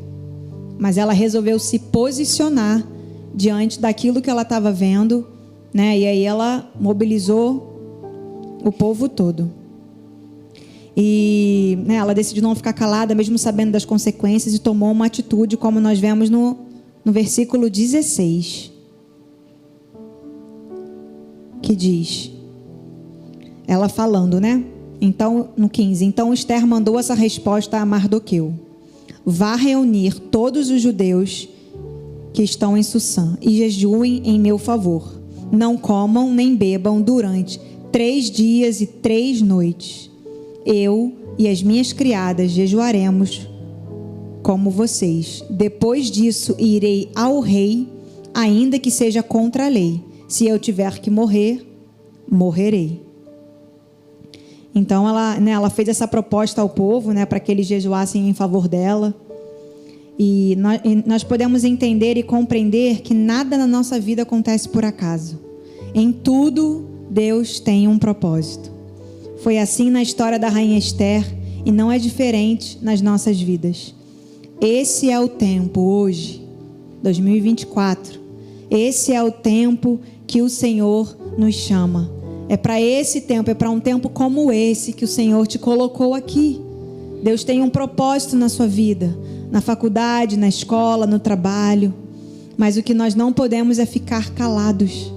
Mas ela resolveu se posicionar diante daquilo que ela estava vendo, né? E aí ela mobilizou o povo todo. E, né, ela decidiu não ficar calada, mesmo sabendo das consequências, e tomou uma atitude, como nós vemos no versículo 16. Que diz, ela falando, né? Então, no 15, então Ester mandou essa resposta a Mardoqueu: vá reunir todos os judeus que estão em Susã e jejuem em meu favor. Não comam nem bebam durante 3 dias e 3 noites. Eu e as minhas criadas jejuaremos como vocês. Depois disso irei ao rei, ainda que seja contra a lei. Se eu tiver que morrer, morrerei. Então ela fez essa proposta ao povo, né, para que eles jejuassem em favor dela. E nós podemos entender e compreender que nada na nossa vida acontece por acaso. Em tudo, Deus tem um propósito. Foi assim na história da rainha Ester, e não é diferente nas nossas vidas. Esse é o tempo hoje, 2024. Esse é o tempo que o Senhor nos chama. É para esse tempo, é para um tempo como esse que o Senhor te colocou aqui. Deus tem um propósito na sua vida, na faculdade, na escola, no trabalho. Mas o que nós não podemos é ficar calados.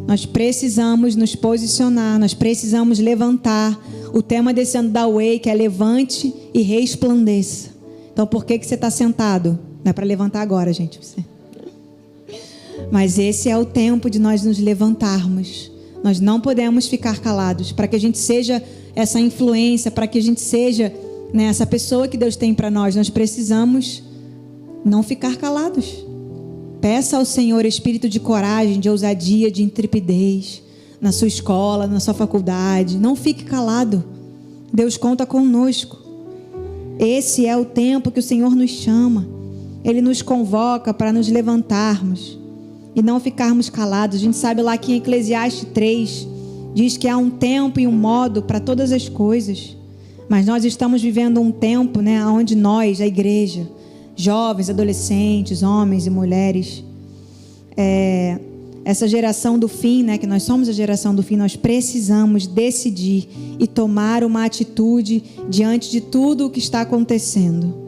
Nós precisamos nos posicionar, nós precisamos levantar. O tema desse ano da Wake é levante e resplandeça. Então, por que você está sentado? Não é para levantar agora, gente. Mas esse é o tempo de nós nos levantarmos. Nós não podemos ficar calados. Para que a gente seja essa influência, para que a gente seja, né, essa pessoa que Deus tem para nós, nós precisamos não ficar calados. Peça ao Senhor espírito de coragem, de ousadia, de intrepidez na sua escola, na sua faculdade. Não fique calado. Deus conta conosco. Esse é o tempo que o Senhor nos chama. Ele nos convoca para nos levantarmos e não ficarmos calados. A gente sabe lá que em Eclesiastes 3 diz que há um tempo e um modo para todas as coisas. Mas nós estamos vivendo um tempo, né, onde nós, a igreja, jovens, adolescentes, homens e mulheres, essa geração do fim, né, que nós somos a geração do fim, nós precisamos decidir e tomar uma atitude diante de tudo o que está acontecendo.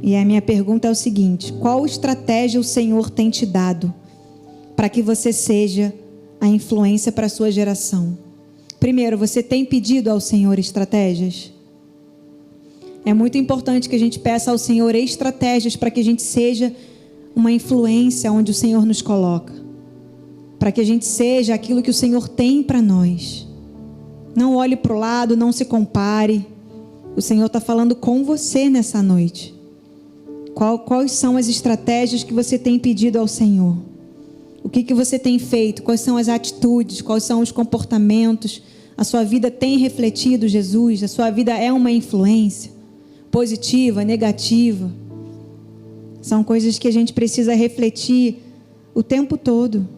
E a minha pergunta é o seguinte: qual estratégia o Senhor tem te dado para que você seja a influência para a sua geração? Primeiro, você tem pedido ao Senhor estratégias? É muito importante que a gente peça ao Senhor estratégias para que a gente seja uma influência onde o Senhor nos coloca. Para que a gente seja aquilo que o Senhor tem para nós. Não olhe para o lado, não se compare. O Senhor está falando com você nessa noite. Quais são as estratégias que você tem pedido ao Senhor? O que você tem feito? Quais são as atitudes? Quais são os comportamentos? A sua vida tem refletido Jesus? A sua vida é uma influência positiva, negativa? São coisas que a gente precisa refletir o tempo todo.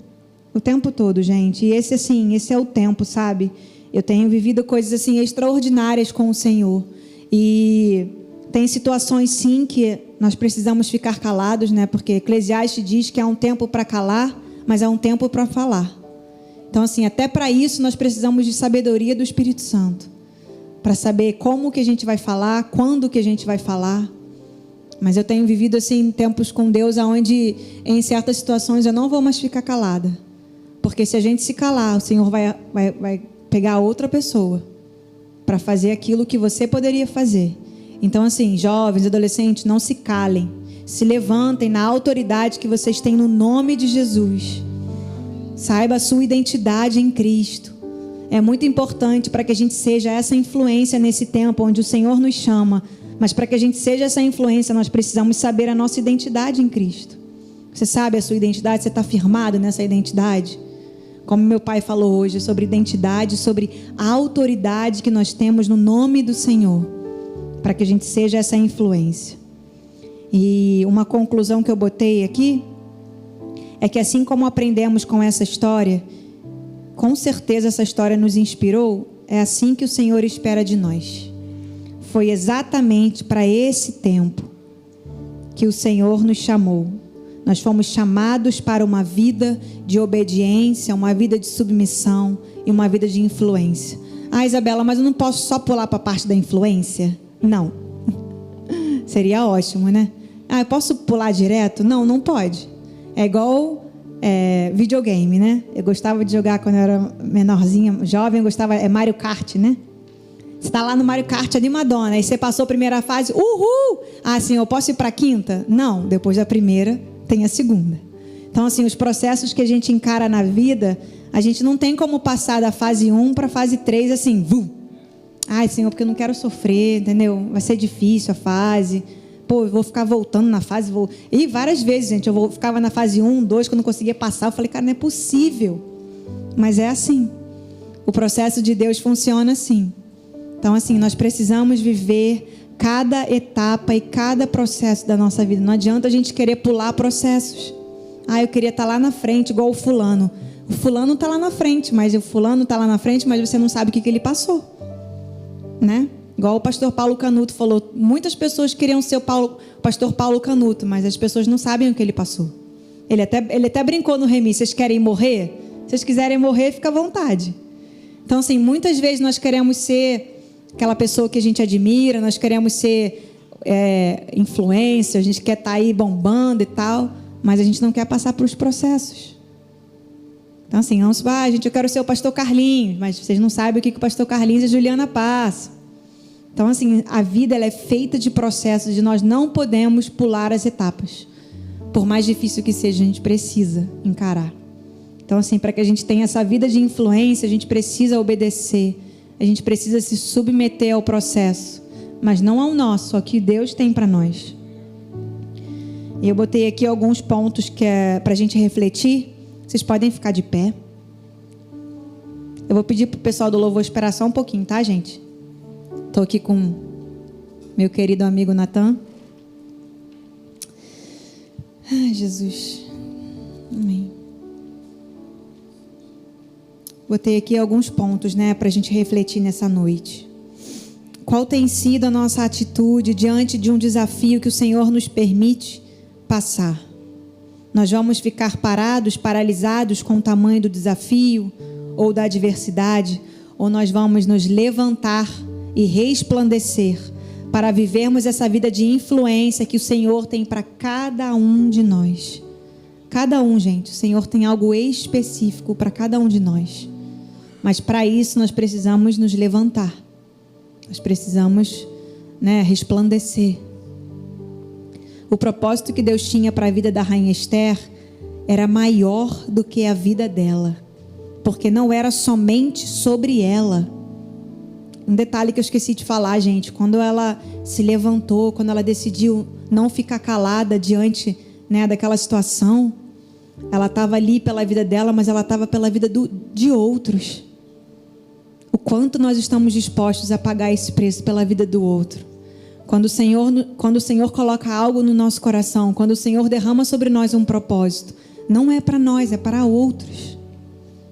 O tempo todo, gente. E esse é o tempo, sabe? Eu tenho vivido coisas assim extraordinárias com o Senhor. E tem situações sim que nós precisamos ficar calados, né? Porque Eclesiastes diz que há um tempo para calar, mas há um tempo para falar. Então, assim, até para isso nós precisamos de sabedoria do Espírito Santo. Para saber como que a gente vai falar, quando que a gente vai falar. Mas eu tenho vivido assim tempos com Deus onde em certas situações eu não vou mais ficar calada. Porque se a gente se calar, o Senhor vai pegar outra pessoa para fazer aquilo que você poderia fazer. Então, assim, jovens, adolescentes, não se calem. Se levantem na autoridade que vocês têm no nome de Jesus. Saiba a sua identidade em Cristo. É muito importante para que a gente seja essa influência nesse tempo onde o Senhor nos chama. Mas para que a gente seja essa influência, nós precisamos saber a nossa identidade em Cristo. Você sabe a sua identidade? Você está firmado nessa identidade? Como meu pai falou hoje, sobre identidade, sobre a autoridade que nós temos no nome do Senhor, para que a gente seja essa influência. E uma conclusão que eu botei aqui é que assim como aprendemos com essa história, com certeza essa história nos inspirou, é assim que o Senhor espera de nós. Foi exatamente para esse tempo que o Senhor nos chamou. Nós fomos chamados para uma vida de obediência, uma vida de submissão e uma vida de influência. Ah, Isabela, mas eu não posso só pular para a parte da influência? Não. Seria ótimo, né? Ah, eu posso pular direto? Não, não pode. É igual videogame, né? Eu gostava de jogar quando eu era menorzinha, jovem, eu gostava, Mario Kart, né? Você está lá no Mario Kart animadona, aí você passou a primeira fase, uhul! Ah, sim, eu posso ir para a quinta? Não, depois da primeira tem a segunda. Então, assim, os processos que a gente encara na vida, a gente não tem como passar da fase 1 para a fase 3 assim, vum. Ai, Senhor, porque eu não quero sofrer, entendeu? Vai ser difícil a fase. Pô, eu vou ficar voltando na fase. E várias vezes, gente, ficava na fase 1, 2, quando não conseguia passar. Eu falei, cara, não é possível. Mas é assim. O processo de Deus funciona assim. Então, assim, nós precisamos viver cada etapa e cada processo da nossa vida. Não adianta a gente querer pular processos. Ah, eu queria estar lá na frente, igual o fulano. O fulano está lá na frente, mas você não sabe o que ele passou. Né? Igual o pastor Paulo Canuto falou, muitas pessoas queriam ser o pastor Paulo Canuto, mas as pessoas não sabem o que ele passou. Ele até brincou no Remi, vocês querem morrer? Se vocês quiserem morrer, fica à vontade. Então, assim, muitas vezes nós queremos ser aquela pessoa que a gente admira, nós queremos ser influencer, a gente quer estar aí bombando e tal, mas a gente não quer passar por os processos. Então assim, não, gente, eu quero ser o pastor Carlinhos, mas vocês não sabem o que o pastor Carlinhos e a Juliana passam. Então assim, a vida ela é feita de processos, de nós não podemos pular as etapas. Por mais difícil que seja, a gente precisa encarar. Então assim, para que a gente tenha essa vida de influência, a gente precisa obedecer, a gente precisa se submeter ao processo, mas não ao nosso, ao que Deus tem para nós. E eu botei aqui alguns pontos que é para a gente refletir. Vocês podem ficar de pé. Eu vou pedir para o pessoal do louvor esperar só um pouquinho, tá, gente? Estou aqui com meu querido amigo Natan. Ai, Jesus. Amém. Botei aqui alguns pontos, né, para a gente refletir nessa noite. Qual tem sido a nossa atitude diante de um desafio que o Senhor nos permite passar? Nós vamos ficar parados, paralisados com o tamanho do desafio ou da adversidade, ou nós vamos nos levantar e resplandecer para vivermos essa vida de influência que o Senhor tem para cada um de nós. Cada um, gente, o Senhor tem algo específico para cada um de nós. Mas para isso nós precisamos nos levantar. Nós precisamos, resplandecer. O propósito que Deus tinha para a vida da rainha Esther era maior do que a vida dela, porque não era somente sobre ela. Um detalhe que eu esqueci de falar, gente, quando ela se levantou, quando ela decidiu não ficar calada diante, daquela situação, ela estava ali pela vida dela, mas ela estava pela vida de outros. O quanto nós estamos dispostos a pagar esse preço pela vida do outro. Quando o Senhor coloca algo no nosso coração, quando o Senhor derrama sobre nós um propósito, não é para nós, é para outros.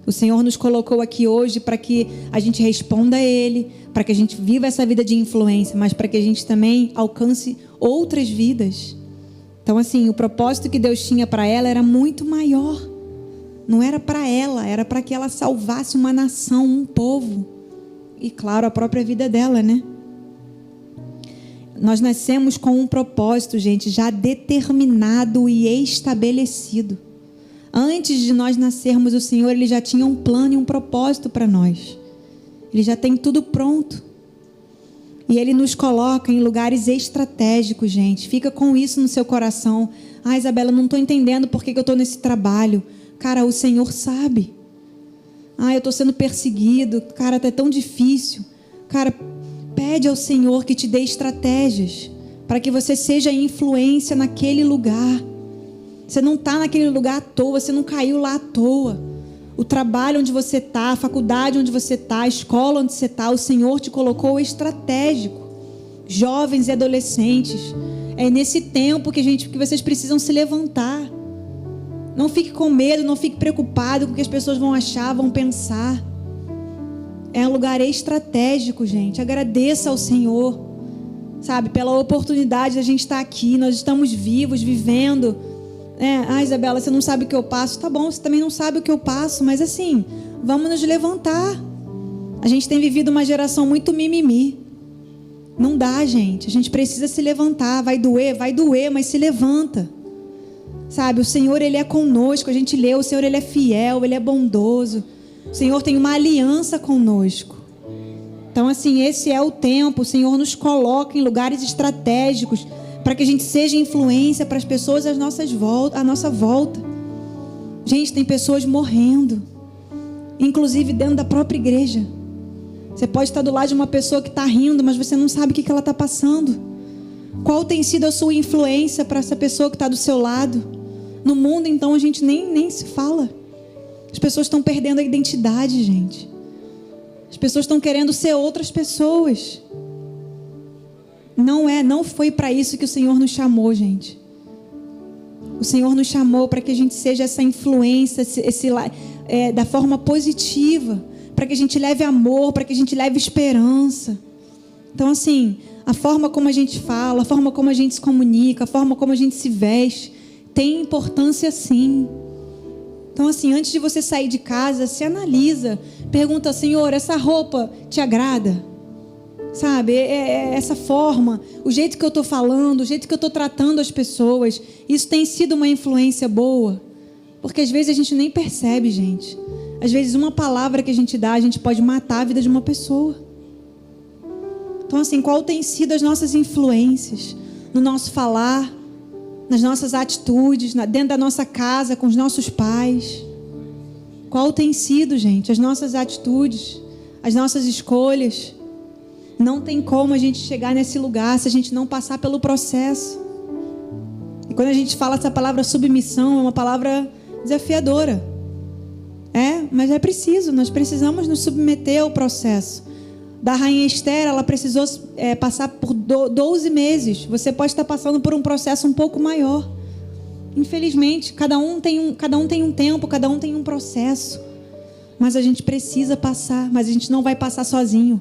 O Senhor nos colocou aqui hoje para que a gente responda a Ele, para que a gente viva essa vida de influência, mas para que a gente também alcance outras vidas. Então assim, o propósito que Deus tinha para ela era muito maior. Não era para ela, era para que ela salvasse uma nação, um povo. E claro, a própria vida dela, né? Nós nascemos com um propósito, gente, já determinado e estabelecido. Antes de nós nascermos, o Senhor, Ele já tinha um plano e um propósito para nós. Ele já tem tudo pronto. E Ele nos coloca em lugares estratégicos, gente. Fica com isso no seu coração. Ah, Isabela, não estou entendendo por que eu estou nesse trabalho. Cara, o Senhor sabe. Ah, eu estou sendo perseguido. Cara, está tão difícil. Cara, pede ao Senhor que te dê estratégias para que você seja influência naquele lugar. Você não está naquele lugar à toa, você não caiu lá à toa. O trabalho onde você está, a faculdade onde você está, a escola onde você está, o Senhor te colocou estratégico. Jovens e adolescentes, é nesse tempo que vocês precisam se levantar. Não fique com medo, não fique preocupado com o que as pessoas vão achar, vão pensar. É um lugar estratégico, gente. Agradeça ao Senhor, sabe, pela oportunidade de a gente estar aqui. Nós estamos vivos, vivendo. Ah, Isabela, você não sabe o que eu passo. Tá bom, você também não sabe o que eu passo, mas assim, vamos nos levantar. A gente tem vivido uma geração muito mimimi. Não dá, gente. A gente precisa se levantar. Vai doer, mas se levanta. Sabe, o Senhor, Ele é conosco. A gente lê, o Senhor, Ele é fiel, Ele é bondoso. O Senhor tem uma aliança conosco. Então assim, esse é o tempo. O Senhor nos coloca em lugares estratégicos para que a gente seja influência para as pessoas à nossa volta. Gente, tem pessoas morrendo, inclusive dentro da própria igreja. Você pode estar do lado de uma pessoa que está rindo, mas você não sabe o que ela está passando. Qual tem sido a sua influência para essa pessoa que está do seu lado? No mundo, então, a gente nem se fala. As pessoas estão perdendo a identidade, gente. As pessoas estão querendo ser outras pessoas. Não foi para isso que o Senhor nos chamou, gente. O Senhor nos chamou para que a gente seja essa influência, da forma positiva, para que a gente leve amor, para que a gente leve esperança. Então assim, a forma como a gente fala, a forma como a gente se comunica, a forma como a gente se veste, tem importância sim. Então assim, antes de você sair de casa, se analisa, pergunta: Senhor, essa roupa te agrada? Sabe, essa forma, o jeito que eu estou falando, o jeito que eu estou tratando as pessoas, isso tem sido uma influência boa? Porque às vezes a gente nem percebe, gente. Às vezes uma palavra que a gente dá, a gente pode matar a vida de uma pessoa. Então assim, qual tem sido as nossas influências no nosso falar, nas nossas atitudes, dentro da nossa casa, com os nossos pais? Qual tem sido, gente, as nossas atitudes, as nossas escolhas? Não tem como a gente chegar nesse lugar se a gente não passar pelo processo. E quando a gente fala essa palavra submissão, é uma palavra desafiadora. Mas é preciso, nós precisamos nos submeter ao processo. Da rainha Esther, ela precisou passar por 12 meses. Você pode estar passando por um processo um pouco maior. Infelizmente, cada um tem um tempo, cada um tem um processo. Mas a gente precisa passar, mas a gente não vai passar sozinho.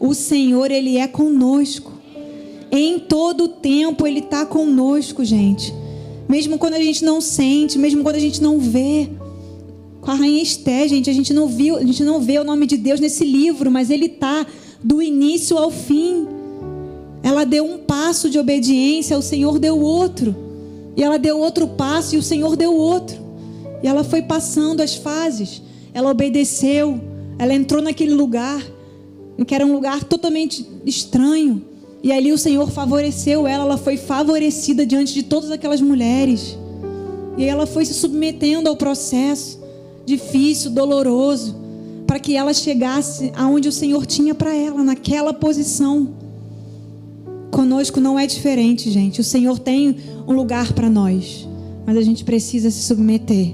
O Senhor, Ele é conosco. Em todo o tempo Ele está conosco, gente. Mesmo quando a gente não sente, mesmo quando a gente não vê. Com a rainha Esther, gente, a gente não vê o nome de Deus nesse livro, mas Ele está do início ao fim. Ela deu um passo de obediência, o Senhor deu outro. E ela deu outro passo e o Senhor deu outro. E ela foi passando as fases. Ela obedeceu. Ela entrou naquele lugar, que era um lugar totalmente estranho. E ali o Senhor favoreceu ela. Ela foi favorecida diante de todas aquelas mulheres. E ela foi se submetendo ao processo difícil, doloroso, para que ela chegasse aonde o Senhor tinha para ela, naquela posição. Conosco não é diferente, gente. O Senhor tem um lugar para nós, mas a gente precisa se submeter.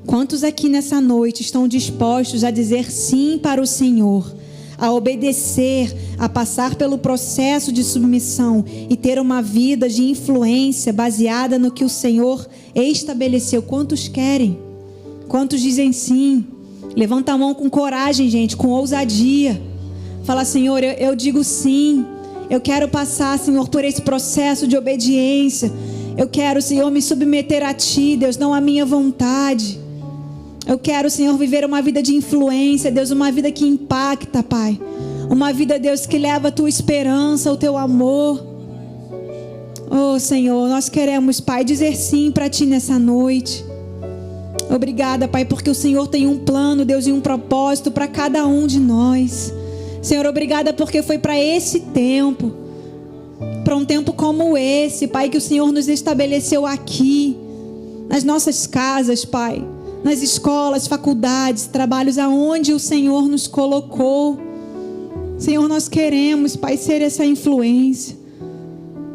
Quantos aqui nessa noite estão dispostos a dizer sim para o Senhor, a obedecer, a passar pelo processo de submissão e ter uma vida de influência baseada no que o Senhor estabeleceu? Quantos querem? Quantos dizem sim? Levanta a mão com coragem, gente, com ousadia. Fala: Senhor, eu digo sim. Eu quero passar, Senhor, por esse processo de obediência. Eu quero, Senhor, me submeter a Ti, Deus, não à minha vontade. Eu quero, Senhor, viver uma vida de influência, Deus, uma vida que impacta, Pai. Uma vida, Deus, que leva a Tua esperança, o Teu amor. Oh, Senhor, nós queremos, Pai, dizer sim para Ti nessa noite. Obrigada, Pai, porque o Senhor tem um plano, Deus, e um propósito para cada um de nós. Senhor, obrigada porque foi para esse tempo, para um tempo como esse, Pai, que o Senhor nos estabeleceu aqui, nas nossas casas, Pai, nas escolas, faculdades, trabalhos, aonde o Senhor nos colocou. Senhor, nós queremos, Pai, ser essa influência.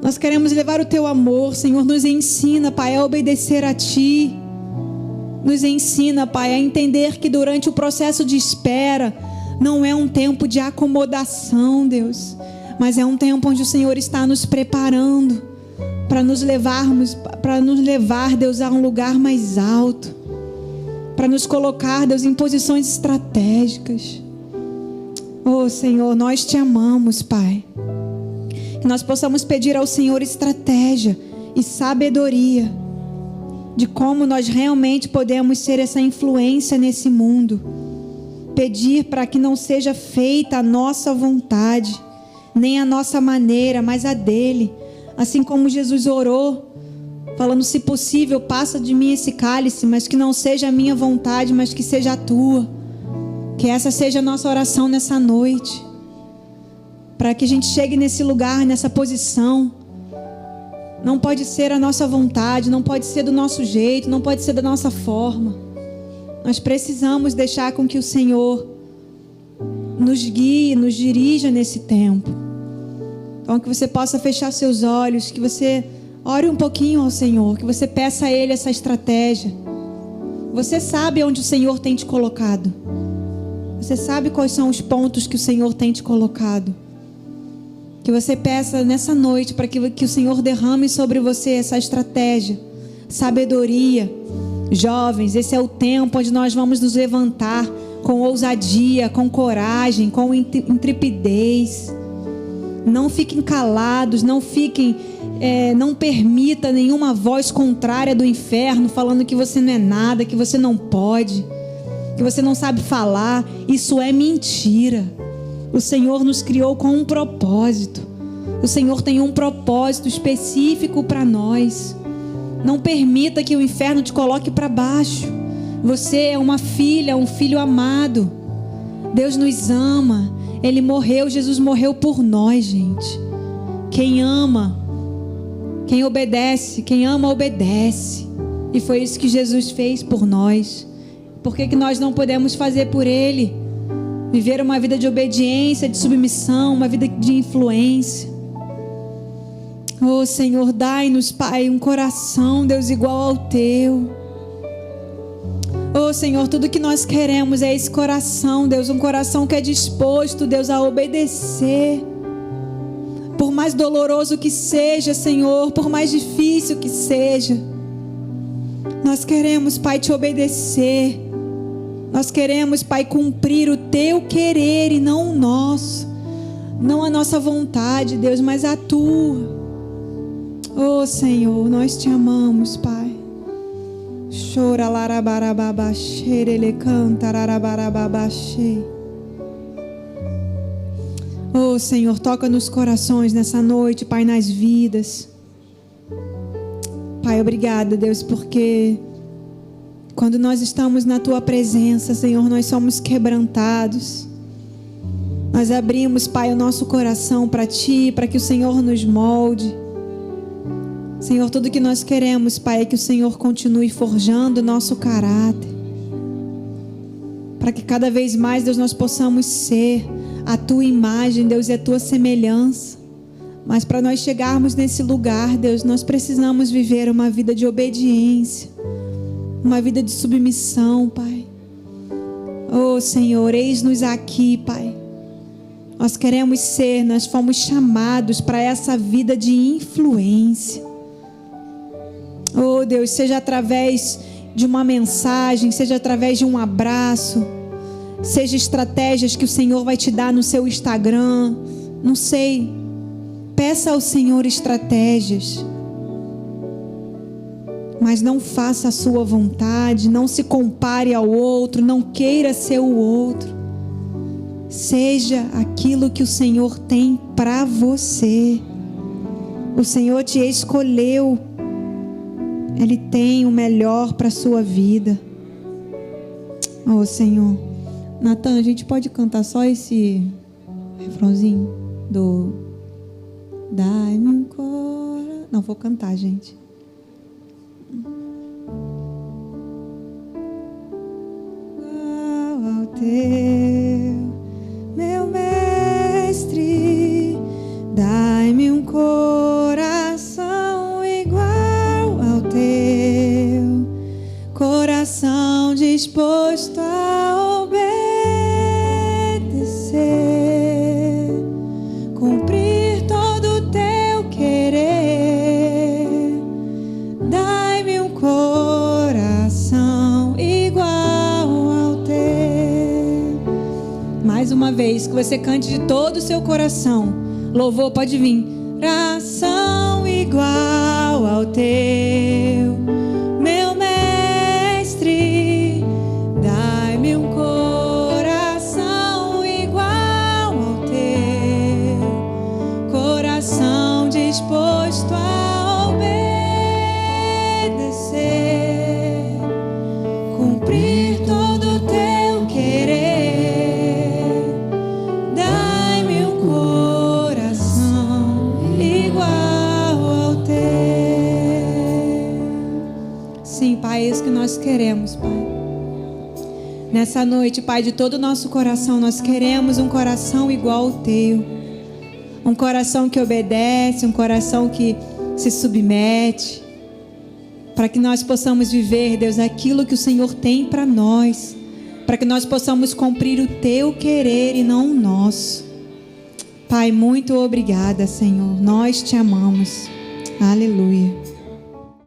Nós queremos levar o Teu amor. Senhor, nos ensina, Pai, a obedecer a Ti. Nos ensina, Pai, a entender que durante o processo de espera não é um tempo de acomodação, Deus, mas é um tempo onde o Senhor está nos preparando para nos levar, Deus, a um lugar mais alto, para nos colocar, Deus, em posições estratégicas. Oh, Senhor, nós Te amamos, Pai. Que nós possamos pedir ao Senhor estratégia e sabedoria de como nós realmente podemos ser essa influência nesse mundo. Pedir para que não seja feita a nossa vontade, nem a nossa maneira, mas a dele. Assim como Jesus orou, falando: se possível, passa de mim esse cálice, mas que não seja a minha vontade, mas que seja a tua. Que essa seja a nossa oração nessa noite, para que a gente chegue nesse lugar, nessa posição. Não pode ser a nossa vontade, não pode ser do nosso jeito, não pode ser da nossa forma. Nós precisamos deixar com que o Senhor nos guie, nos dirija nesse tempo. Então, que você possa fechar seus olhos, que você ore um pouquinho ao Senhor, que você peça a Ele essa estratégia. Você sabe onde o Senhor tem te colocado. Você sabe quais são os pontos que o Senhor tem te colocado. Que você peça nessa noite para que o Senhor derrame sobre você essa estratégia, sabedoria. Jovens, esse é o tempo onde nós vamos nos levantar com ousadia, com coragem, com intrepidez. Não fiquem calados, não permita nenhuma voz contrária do inferno falando que você não é nada, que você não pode, que você não sabe falar. Isso é mentira. O Senhor nos criou com um propósito. O Senhor tem um propósito específico para nós. Não permita que o inferno te coloque para baixo. Você é uma filha, um filho amado. Deus nos ama. Ele morreu, Jesus morreu por nós, gente. Quem ama, quem obedece, quem ama, obedece. E foi isso que Jesus fez por nós. Por que nós não podemos fazer por Ele? Viver uma vida de obediência, de submissão, uma vida de influência. Oh Senhor, dai-nos, Pai, um coração, Deus, igual ao Teu. Oh Senhor, tudo que nós queremos é esse coração, Deus, um coração que é disposto, Deus, a obedecer. Por mais doloroso que seja, Senhor, por mais difícil que seja, nós queremos, Pai, Te obedecer. Nós queremos, Pai, cumprir o Teu querer e não o nosso. Não a nossa vontade, Deus, mas a Tua. Oh Senhor, nós Te amamos, Pai. Chora larabarababaxê, ele canta larabarababaxê. Oh Senhor, toca nos corações nessa noite, Pai, nas vidas. Pai, obrigada, Deus, porque quando nós estamos na Tua presença, Senhor, nós somos quebrantados. Nós abrimos, Pai, o nosso coração para Ti, para que o Senhor nos molde. Senhor, tudo que nós queremos, Pai, é que o Senhor continue forjando o nosso caráter. Para que cada vez mais, Deus, nós possamos ser a Tua imagem, Deus, e a Tua semelhança. Mas para nós chegarmos nesse lugar, Deus, nós precisamos viver uma vida de obediência, uma vida de submissão, Pai. Oh Senhor, eis-nos aqui, Pai. Nós queremos ser, nós fomos chamados para essa vida de influência. Oh Deus, seja através de uma mensagem, seja através de um abraço, seja estratégias que o Senhor vai te dar no seu Instagram, não sei, peça ao Senhor estratégias, mas não faça a sua vontade, não se compare ao outro, não queira ser o outro, seja aquilo que o Senhor tem para você. O Senhor te escolheu, Ele tem o melhor para a sua vida. Oh Senhor, Natan, a gente pode cantar só esse refrãozinho do dai-me um coração. Não, vou cantar, gente. Igual ao Teu, meu mestre, dai-me um coração igual ao Teu, coração disposto a obedecer, cumprir todo o Teu querer. Dai-me um coração igual ao Teu. Mais uma vez, que você cante de todo o seu coração. Louvor pode vir. Coração igual ao Teu, meu mestre, dai-me um coração igual ao Teu, coração disposto a obedecer, cumprir todo o Teu querer. Dai-me um coração igual ao Teu. Sim, Pai, é isso que nós queremos, Pai. Nessa noite, Pai, de todo o nosso coração, nós queremos um coração igual ao Teu. Um coração que obedece, um coração que se submete. Para que nós possamos viver, Deus, aquilo que o Senhor tem para nós. Para que nós possamos cumprir o Teu querer e não o nosso. Pai, muito obrigada, Senhor. Nós Te amamos. Aleluia.